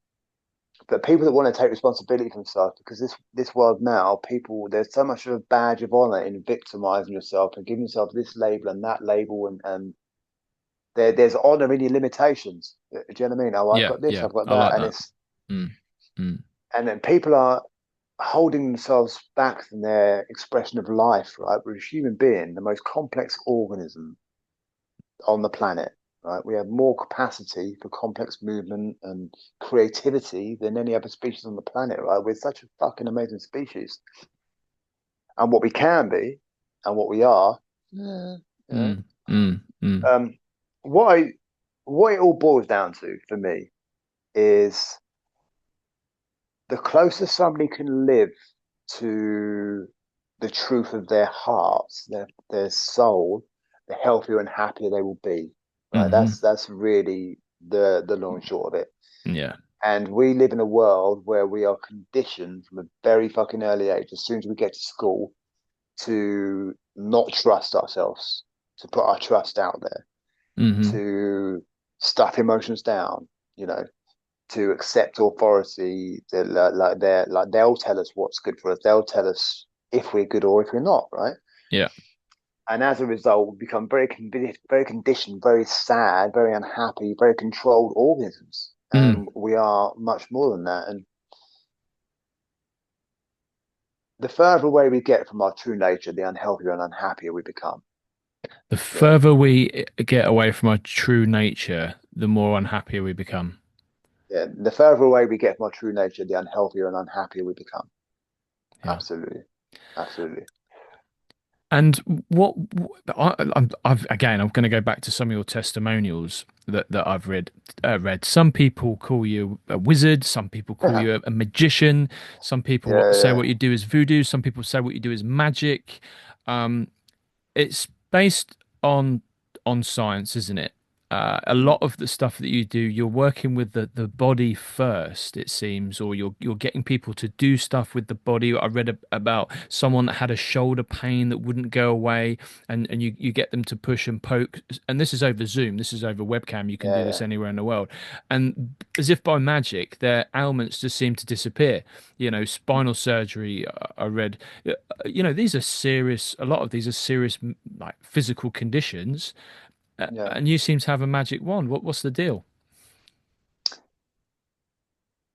but people that want to take responsibility for themselves, because this world now, people there's so much of a badge of honor in victimizing yourself and giving yourself this label and that label, and there's honor in your limitations. Do you know what I mean? Oh, I've Yeah. got this, Yeah. I've got I that, like and that. it's Mm. Mm. and then people are holding themselves back from their expression of life. Right, we're a human being, the most complex organism on the planet. Right, we have more capacity for complex movement and creativity than any other species on the planet. Right, we're such a fucking amazing species, and what we can be, and what we are. Yeah, you know, Mm. Mm. Mm. um, what I what it all boils down to for me is the closer somebody can live to the truth of their hearts, their soul, the healthier and happier they will be. Right. Hmm. That's really the long and short of it. Yeah. And we live in a world where we are conditioned from a very fucking early age, as soon as we get to school, to not trust ourselves, to put our trust out there, Hmm. to stuff emotions down, you know, to accept authority. Like they'll tell us what's good for us. They'll tell us if we're good or if we're not, right? Yeah. And as a result, we become very conditioned, very sad, very unhappy, very controlled organisms. Mm. And we are much more than that. And the further away we get from our true nature, the unhealthier and unhappier we become. The Yeah, further we get away from our true nature, the more unhappier we become. yeah. The further away we get from our true nature, the unhealthier and unhappier we become. Yeah. Absolutely, absolutely. And I've again, I'm going to go back to some of your testimonials that I've read. Some people call you a wizard. Some people call Yeah, you a magician. Some people say yeah, what you do is voodoo. Some people say what you do is magic. Um, it's based on science, isn't it? A lot of the stuff that you do, you're working with the body first, it seems, or you're getting people to do stuff with the body. I read about someone that had a shoulder pain that wouldn't go away, and you get them to push and poke, and this is over Zoom, this is over webcam. You can do this yeah, anywhere in the world, and as if by magic, their ailments just seem to disappear. Spinal surgery. I read these are serious, a lot of these are serious, like physical conditions, yeah. and you seem to have a magic wand. What's the deal?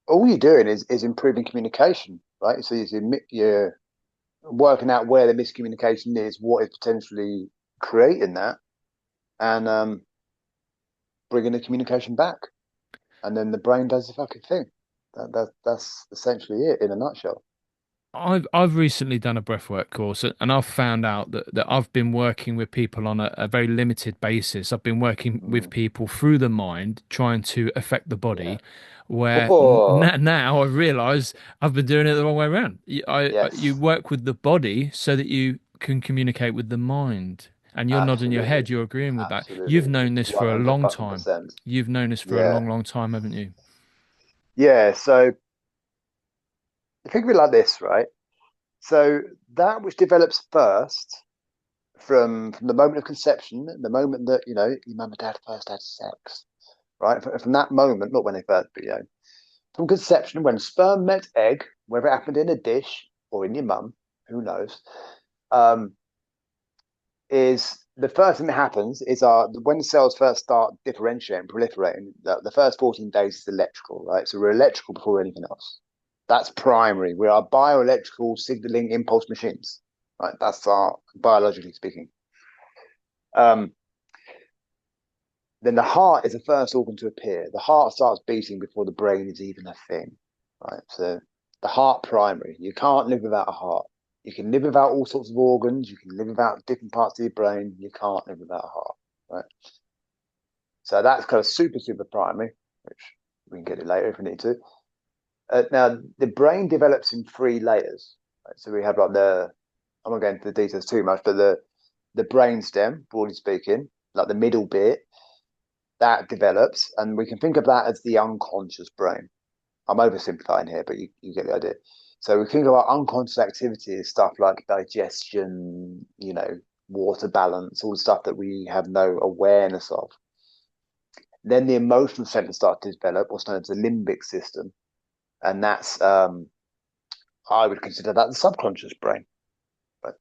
All you're doing is improving communication, right? So you're working out where the miscommunication is, what is potentially creating that, and bringing the communication back, and then the brain does the fucking thing. That's essentially it in a nutshell. I've recently done a breathwork course and I've found out that I've been working with people on a very limited basis. I've been working with Mm, people through the mind, trying to affect the yeah. body, where Oh, now I realise I've been doing it the wrong way around. You yes, work with the body so that you can communicate with the mind. And you're nodding your absolutely. head, you're agreeing with that. You've Absolutely. known this for a 100 long fucking time. percent. You've known this for a Yeah. long, long time, haven't you? Yeah. So think of it like this, right? So that which develops first from the moment of conception, the moment that, your mum and dad first had sex, right? From that moment, not when they first, but, from conception, when sperm met egg, whether it happened in a dish or in your mum, who knows, um, is the first thing that happens is when the cells first start differentiating, proliferating, the first 14 days is electrical, right? So we're electrical before anything else. That's primary. We are bioelectrical signaling impulse machines, right? That's our biologically speaking. Um, then the heart is the first organ to appear. The heart starts beating before the brain is even a thing, right? So the heart primary. You can't live without a heart. You can live without all sorts of organs. You can live without different parts of your brain. You can't live without a heart, right? So that's kind of super, super primary, which we can get it later if we need to. Now, the brain develops in three layers. Right? So we have like I'm not going into the details too much, but the brain stem, broadly speaking, like the middle bit, that develops, and we can think of that as the unconscious brain. I'm oversimplifying here, but you get the idea. So we think about unconscious activities, stuff like digestion, water balance, all the stuff that we have no awareness of. Then the emotional centers start to develop, what's known as the limbic system, and that's I would consider that the subconscious brain. Right?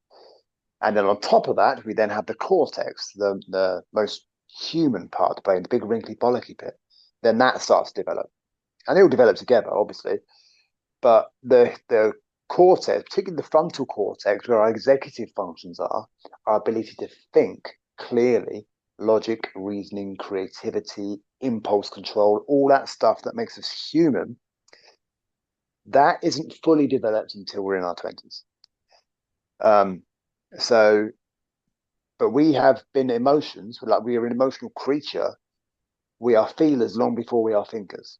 And then on top of that, we then have the cortex, the most human part of the brain, the big wrinkly bollocky bit. Then that starts to develop, and they all develop together, obviously. But the cortex, particularly the frontal cortex, where our executive functions are, our ability to think clearly, logic, reasoning, creativity, impulse control, all that stuff that makes us human, that isn't fully developed until we're in our 20s. Um, so, but we have been emotions, like we are an emotional creature. We are feelers long before we are thinkers.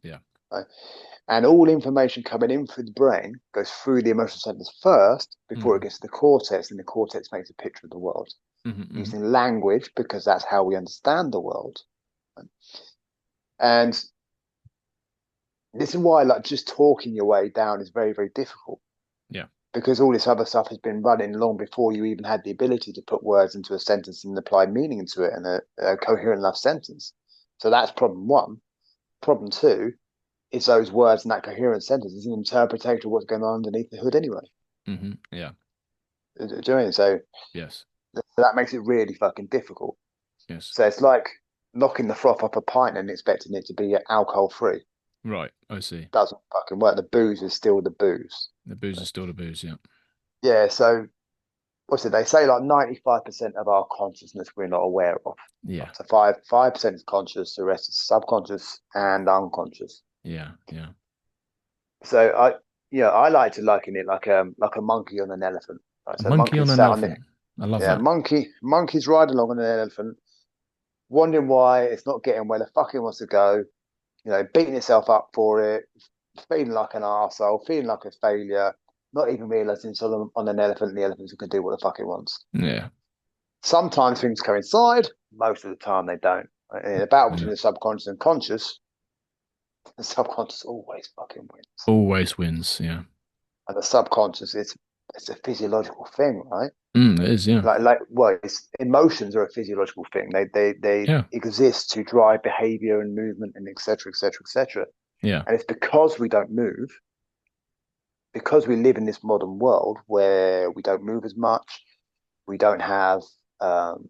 Yeah. Right? And all information coming in through the brain goes through the emotional centers first before it hmm gets to the cortex, and the cortex makes a picture of the world hmm using language because that's how we understand the world. And this is why, like, just talking your way down is very, very difficult Yeah. because all this other stuff has been running long before you even had the ability to put words into a sentence and apply meaning into it in a coherent enough sentence. So that's problem one. Problem two is those words in that coherent sentence is an interpretation of what's going on underneath the hood anyway. Yeah. Do you know what I mean? So Yes. that makes it really fucking difficult. Yes. So it's like knocking the froth off a pint and expecting it to be alcohol free. Right. I see. Doesn't fucking work. The booze is still the booze. The booze is still the booze. Yeah. Yeah. So what's it? They say like 95% of our consciousness we're not aware of. Yeah. So five percent is conscious, the rest is subconscious and unconscious. Yeah. Yeah. So I like to liken it like a monkey on an elephant. Right. A So the monkey monkey on an sat on the elephant. I love yeah that. monkeys ride along on an elephant, wondering why it's not getting where the fuck it wants to go. Beating itself up for it, feeling like an arsehole, feeling like a failure, not even realizing it's on an elephant and the elephant can do what the fuck it wants. Yeah. Sometimes things coincide, most of the time they don't. In a battle between Yeah. the subconscious and conscious, the subconscious always fucking wins. Always wins. Yeah. And the subconscious, it's a physiological thing, right? It is. Yeah. Well, emotions are a physiological thing. They Yeah. exist to drive behavior and movement and etc. etc. etc. Yeah. And it's because we don't move, because we live in this modern world where we don't move as much, we don't have um,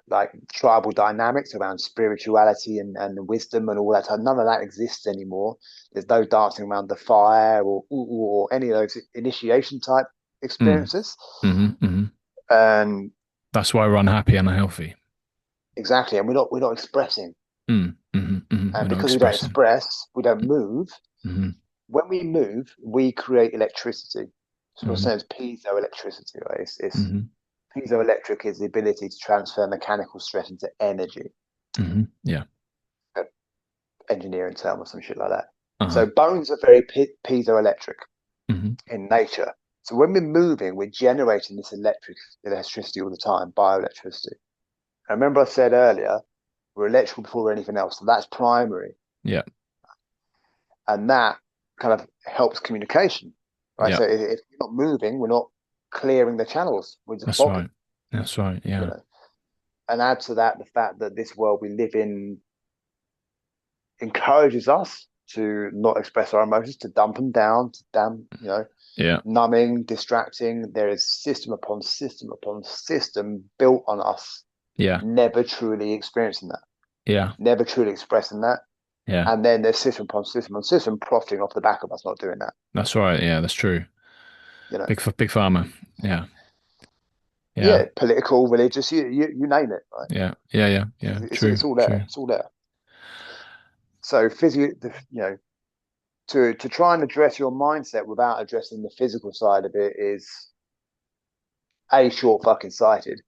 like tribal dynamics around spirituality and wisdom and all that. None of that exists anymore. There's no dancing around the fire or any of those initiation type Mm. experiences. Hmm. And That's why we're unhappy and unhealthy. exactly, and we're not expressing. We're And not because we don't expressing. express, we don't move. Hmm when we move, we create electricity. So we're Hmm. saying it's piezoelectricity, right? It's Hmm. piezoelectric is the ability to transfer mechanical stress into energy, Hmm. Yeah. uh, engineering term or some shit like that. Uh-huh. So bones are very piezoelectric Hmm. in nature. So when we're moving, we're generating this electricity all the time, bioelectricity. And remember I said earlier, we're electrical before anything else. So that's primary. Yeah. And that kind of helps communication, right? Yeah. So if we're not moving, we're not clearing the channels. We're just That's bogging, right. That's right. you Yeah. know. And add to that the fact that this world we live in encourages us to not express our emotions, to dump them down, to damn, Yeah. numbing, distracting. There is system upon system upon system built on us, Yeah. never truly experiencing that, Yeah. never truly expressing that. Yeah. And then there's system upon system upon system profiting off the back of us not doing that, That's right. Yeah. That's true. you know. Big pharma. Yeah. Yeah. Yeah, political, religious, you name it, right? Yeah. Yeah. Yeah. Yeah. True. It's all there. True. It's all there. So to try and address your mindset without addressing the physical side of it is a short fucking sighted,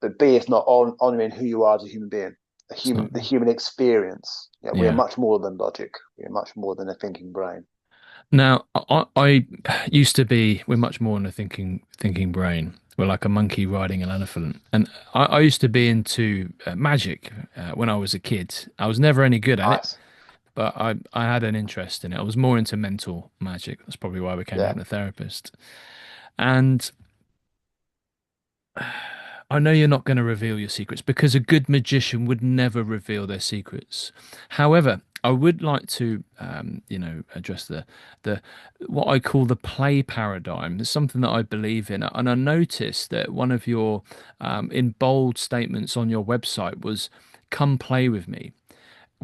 but b it's not honoring who you are as a human being, It's not. the human experience. We are Yeah. much more than logic. We are much more than a thinking brain. Now, I used to be, we're much more than a thinking brain. We're like a monkey riding an elephant. And I used to be into magic when I was a kid. I was never any good at it, Nice. but I had an interest in it. I was more into mental magic. That's probably why I became a Yeah. hypnotherapist. And I know you're not going to reveal your secrets because a good magician would never reveal their secrets. However, I would like to, address the what I call the play paradigm. It's something that I believe in, and I noticed that one of your in bold statements on your website was "Come play with me."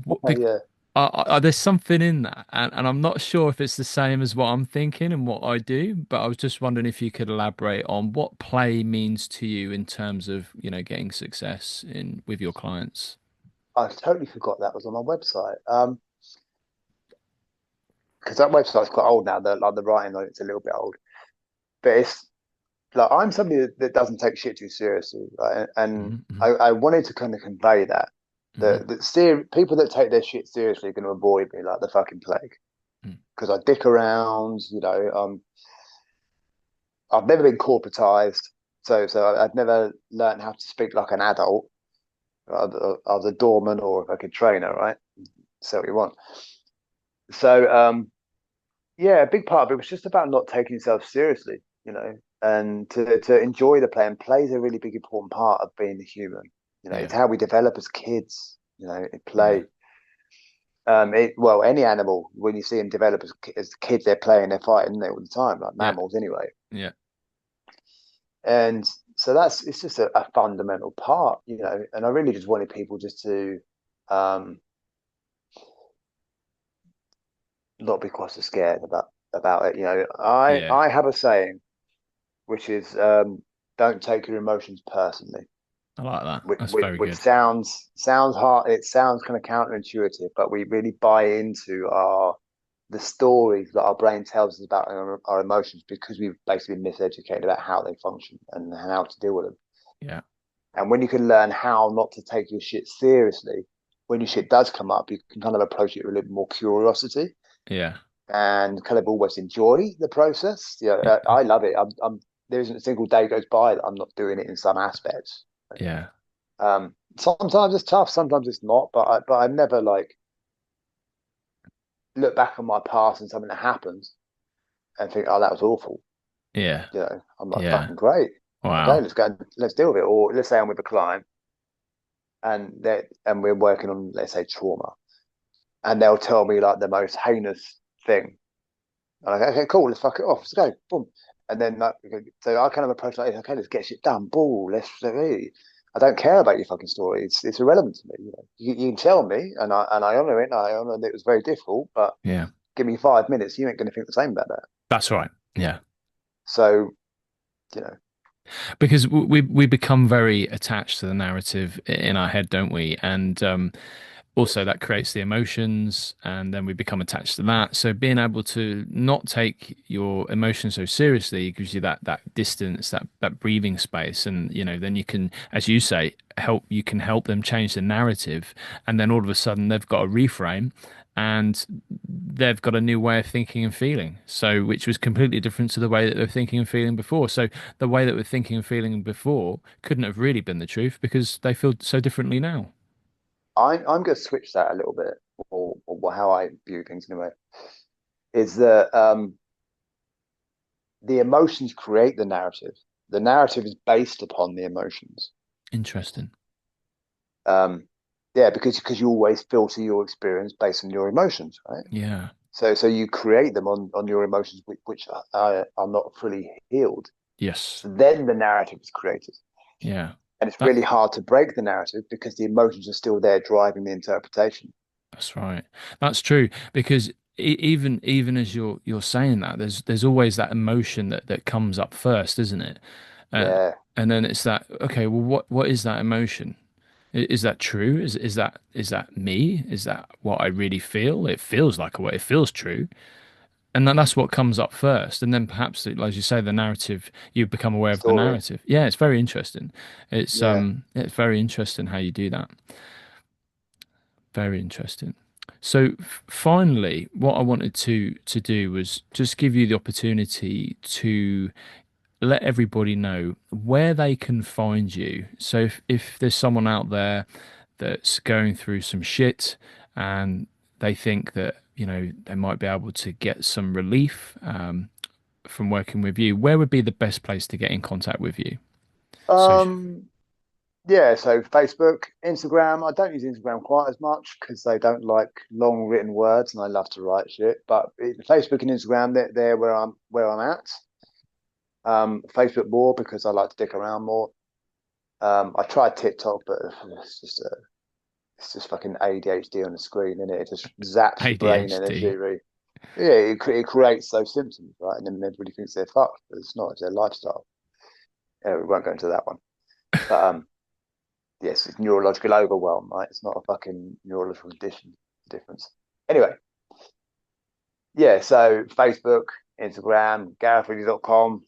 What, bec- Yeah. there's something in that, and I'm not sure if it's the same as what I'm thinking and what I do, but I was just wondering if you could elaborate on what play means to you in terms of, getting success in with your clients. I totally forgot that was on my website. Because that website's quite old now. The writing on it's a little bit old, but it's like I'm somebody that doesn't take shit too seriously, right? And Hmm. Hmm. I wanted to kind of convey that Hmm. people that take their shit seriously are going to avoid me like the fucking plague because I dick around. I've never been corporatized, so I've never learned how to speak like an adult. I was a doorman or a fucking trainer, right? Say what you want. So yeah, a big part of it was just about not taking yourself seriously, and to enjoy the play. And play is a really big important part of being a human. It's Yeah, how we develop as kids. In yeah, play. Any animal when you see them develop as kids, they're playing, they're fighting, all the time, like yeah, mammals anyway. yeah, And so it's just a fundamental part. And I really just wanted people just to um, not be quite so scared about it. yeah. I have a saying which is don't take your emotions personally, I like that. which, That's which, very which good. sounds hard. It sounds kind of counterintuitive, but we really buy into the stories that our brain tells us about our emotions because we've basically been miseducated about how they function and how to deal with them. Yeah, And when you can learn how not to take your shit seriously, when your shit does come up, you can kind of approach it with a little more curiosity yeah, and kind of almost enjoy the process. I love it. There isn't a single day goes by that I'm not doing it in some aspects. yeah, Sometimes it's tough, sometimes it's not, but I never like look back on my past and something that happened and think, oh, that was awful. yeah, I'm like yeah. fucking great. Okay, Wow. let's go. Let's deal with it. Or let's say I'm with a client and we're working on, let's say, trauma, and they'll tell me like the most heinous thing. And I go, okay, cool, let's fuck it off. Let's go. Boom. And then so I kind of approach like, okay, let's get shit done. Ball. I don't care about your fucking story. It's irrelevant to me. You can tell me, and I honor it. And I honor that it was very difficult, but Yeah, give me 5 minutes, you ain't going to think the same about that. that's right. Yeah. So you know, Because we become very attached to the narrative in our head, don't we? And also that creates the emotions, and then we become attached to that. So being able to not take your emotions so seriously gives you that distance, that breathing space, and then you can, as you say, help them change the narrative, and then all of a sudden they've got a reframe, and they've got a new way of thinking and feeling, so which was completely different to the way that they're thinking and feeling before. So the way that we're thinking and feeling before couldn't have really been the truth because they feel so differently now. I'm going to switch that a little bit, or how I view things anyway. Is that the emotions create the narrative. The narrative is based upon the emotions. Interesting. Um, yeah, because you always filter your experience based on your emotions, right? Yeah. So you create them on your emotions, which are not fully healed. Yes. So then the narrative is created, Yeah. and it's That really hard to break the narrative because the emotions are still there driving the interpretation. that's right. That's true because even as you're saying that, there's always that emotion that comes up first, isn't it? Uh, Yeah, and then it's that, okay, well, what is that emotion? Is that true? Is that me? Is that what I really feel? It feels like a way. It feels true. And then that's what comes up first. And then perhaps, as you say, the narrative, you become aware of the story. narrative. Yeah, it's very interesting. Yeah. It's very interesting how you do that. Very interesting. So finally, what I wanted to do was just give you the opportunity to let everybody know where they can find you. So if there's someone out there that's going through some shit and they think that, they might be able to get some relief from working with you, where would be the best place to get in contact with you? So, Um, yeah, so Facebook, Instagram. I don't use Instagram quite as much because they don't like long written words, and I love to write shit. But Facebook and Instagram, they're where I'm at. Facebook more because I like to dick around more. I tried TikTok, but it's just fucking ADHD on the screen, and it just zaps your brain energy. ADHD. Really. Yeah, it creates those symptoms, right? And then everybody thinks they're fucked, but it's not. It's their lifestyle. Yeah, we won't go into that one. But yes, it's neurological overwhelm, right? It's not a fucking neurological condition difference. Anyway, yeah, so Facebook, Instagram, GarethRiddy.com,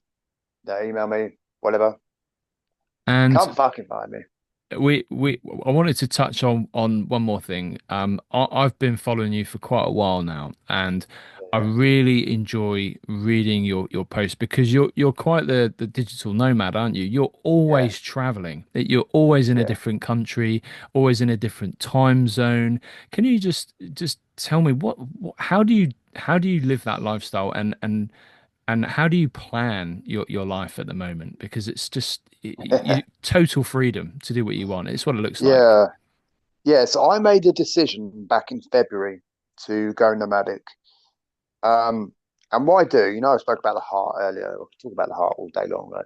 email me, whatever. And Come fucking find me. I wanted to touch on one more thing. I've been following you for quite a while now, and I Yeah, really enjoy reading your posts because you're quite the digital nomad, aren't you? You're yeah, always traveling. You're always in a yeah. different country, always in a different time zone. Can you just tell me how do you live that lifestyle, and how do you plan your life at the moment? Because it's just total freedom to do what you want. It's what it looks like. Yeah, yeah. So I made a decision back in February to go nomadic. Um, and what I do, I spoke about the heart earlier. I could talk about the heart all day long, right?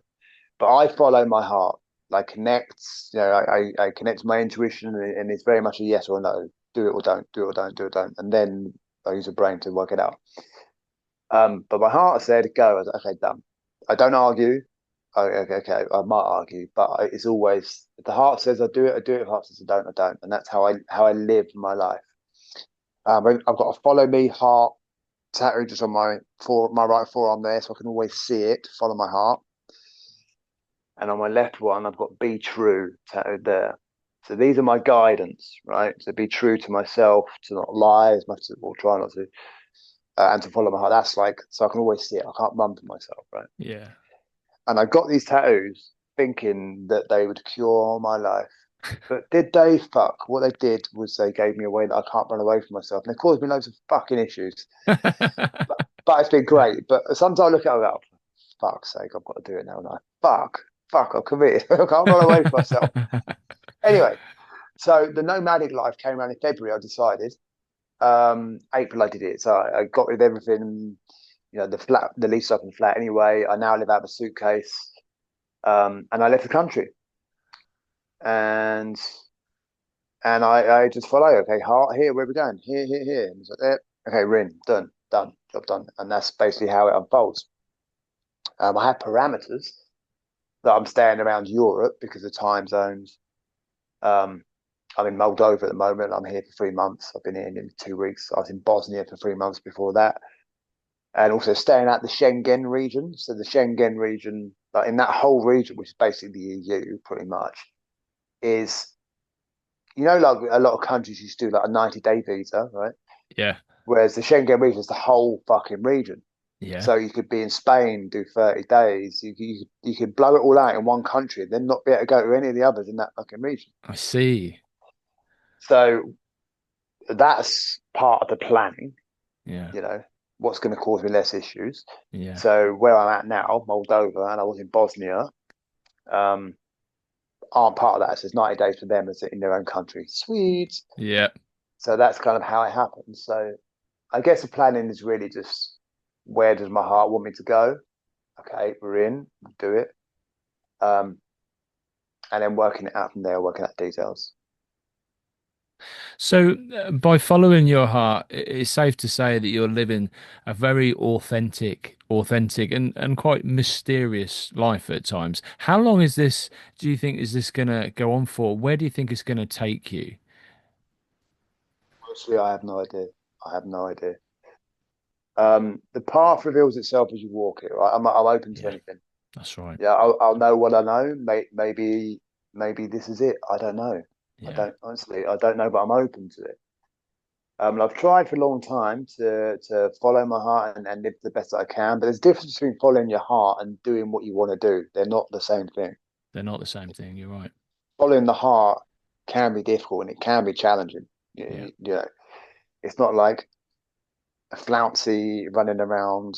But I follow my heart. Like connects, I connect to my intuition, and it's very much a yes or no. Do it or don't. Do it or don't. Do it or don't. And then I use a brain to work it out. But my heart said go. I was like, okay, done. I don't argue. Okay. I might argue, but it's always if the heart says I do it. I do it. If the heart says I don't. I don't. And that's how I live my life. I've got a follow me heart tattoo just on my right forearm there, so I can always see it. Follow my heart. And on my left one, I've got be true tattooed there. So these are my guidance, right? So be true to myself, to not lie as much as or try not to, and to follow my heart. That's like so I can always see it. I can't run for myself, right? Yeah. And I got these tattoos thinking that they would cure my life. But did they fuck? What they did was they gave me a way that I can't run away from myself. And they caused me loads of fucking issues. But it's been great. But sometimes I look at it and go, oh, fuck's sake, I've got to do it now. And fuck, I'm committed. I can't run away from myself. Anyway, so the nomadic life came around in February, I decided. April I did it. So I got rid of everything, the lease up in the flat anyway. I now live out of a suitcase. And I left the country. And I just follow, okay, heart here, where are we going? Here. And it's like, okay, we're in, done, job done. And that's basically how it unfolds. I have parameters that I'm staying around Europe because of time zones. Um, I'm in Moldova at the moment. I'm here for 3 months. I've been here in 2 weeks. I was in Bosnia for 3 months before that, and also staying at the Schengen region. So the Schengen region, like in that whole region, which is basically the EU, pretty much, is like a lot of countries used to do like a 90-day visa, right? Yeah. Whereas the Schengen region is the whole fucking region. Yeah. So you could be in Spain, do 30 days. You could blow it all out in one country, and then not be able to go to any of the others in that fucking region. I see. So that's part of the planning. Yeah. You know, what's going to cause me less issues. Yeah. So where I'm at now, Moldova, and I was in Bosnia, um, aren't part of that. So it's 90 days for them as in their own country. Sweet. Yeah. So that's kind of how it happens. So I guess the planning is really just where does my heart want me to go? Okay, we're in, do it. Um, and then working it out from there, working out details. So, by following your heart, it's safe to say that you're living a very authentic and quite mysterious life at times. How long is this, do you think, is this going to go on for? Where do you think it's going to take you? Honestly, I have no idea. I have no idea. The path reveals itself as you walk it, right? I'm open to Yeah, anything. that's right. Yeah, I'll know what I know. Maybe this is it. I don't know. I Yeah, don't honestly. I don't know, but I'm open to it. And I've tried for a long time to follow my heart and live the best that I can. But there's a difference between following your heart and doing what you want to do. They're not the same thing. they're not the same thing. You're right. Following the heart can be difficult and it can be challenging. Yeah, It's not like a flouncy running around.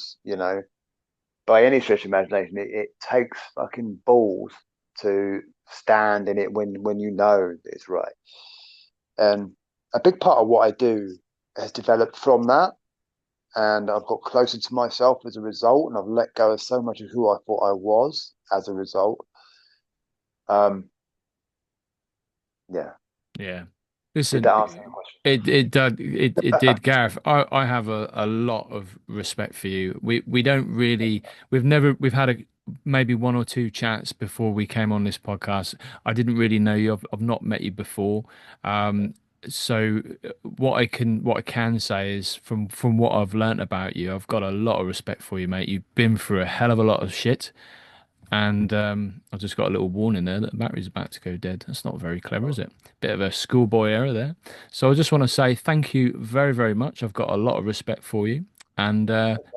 By any stretch of imagination, it takes fucking balls to stand in it when you know it's right. And a big part of what I do has developed from that. And I've got closer to myself as a result. And I've let go of so much of who I thought I was as a result. Um, yeah. yeah. Did Listen, that answer your question? it did, Gareth. I have a lot of respect for you. We don't really we've had maybe one or two chats before we came on this podcast. I didn't really know you. I've not met you before. So what I can say is from what I've learnt about you, I've got a lot of respect for you, mate. You've been through a hell of a lot of shit. And I've just got a little warning there that the battery's about to go dead. That's not very clever, is it? Bit of a schoolboy error there. So I just want to say thank you very, very much. I've got a lot of respect for you. And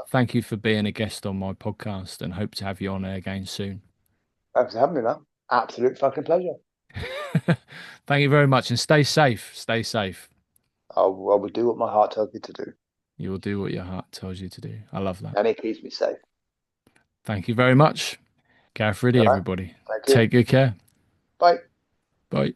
thank you for being a guest on my podcast and hope to have you on again soon. Thanks for having me, man. Absolute fucking pleasure. Thank you very much and stay safe. Stay safe. I will do what my heart tells me to do, You'll do what your heart tells you to do. I love that. and it keeps me safe. Thank you very much. Gareth Riddy, Yeah, man. everybody. Thank you. Take good care. Bye. Bye.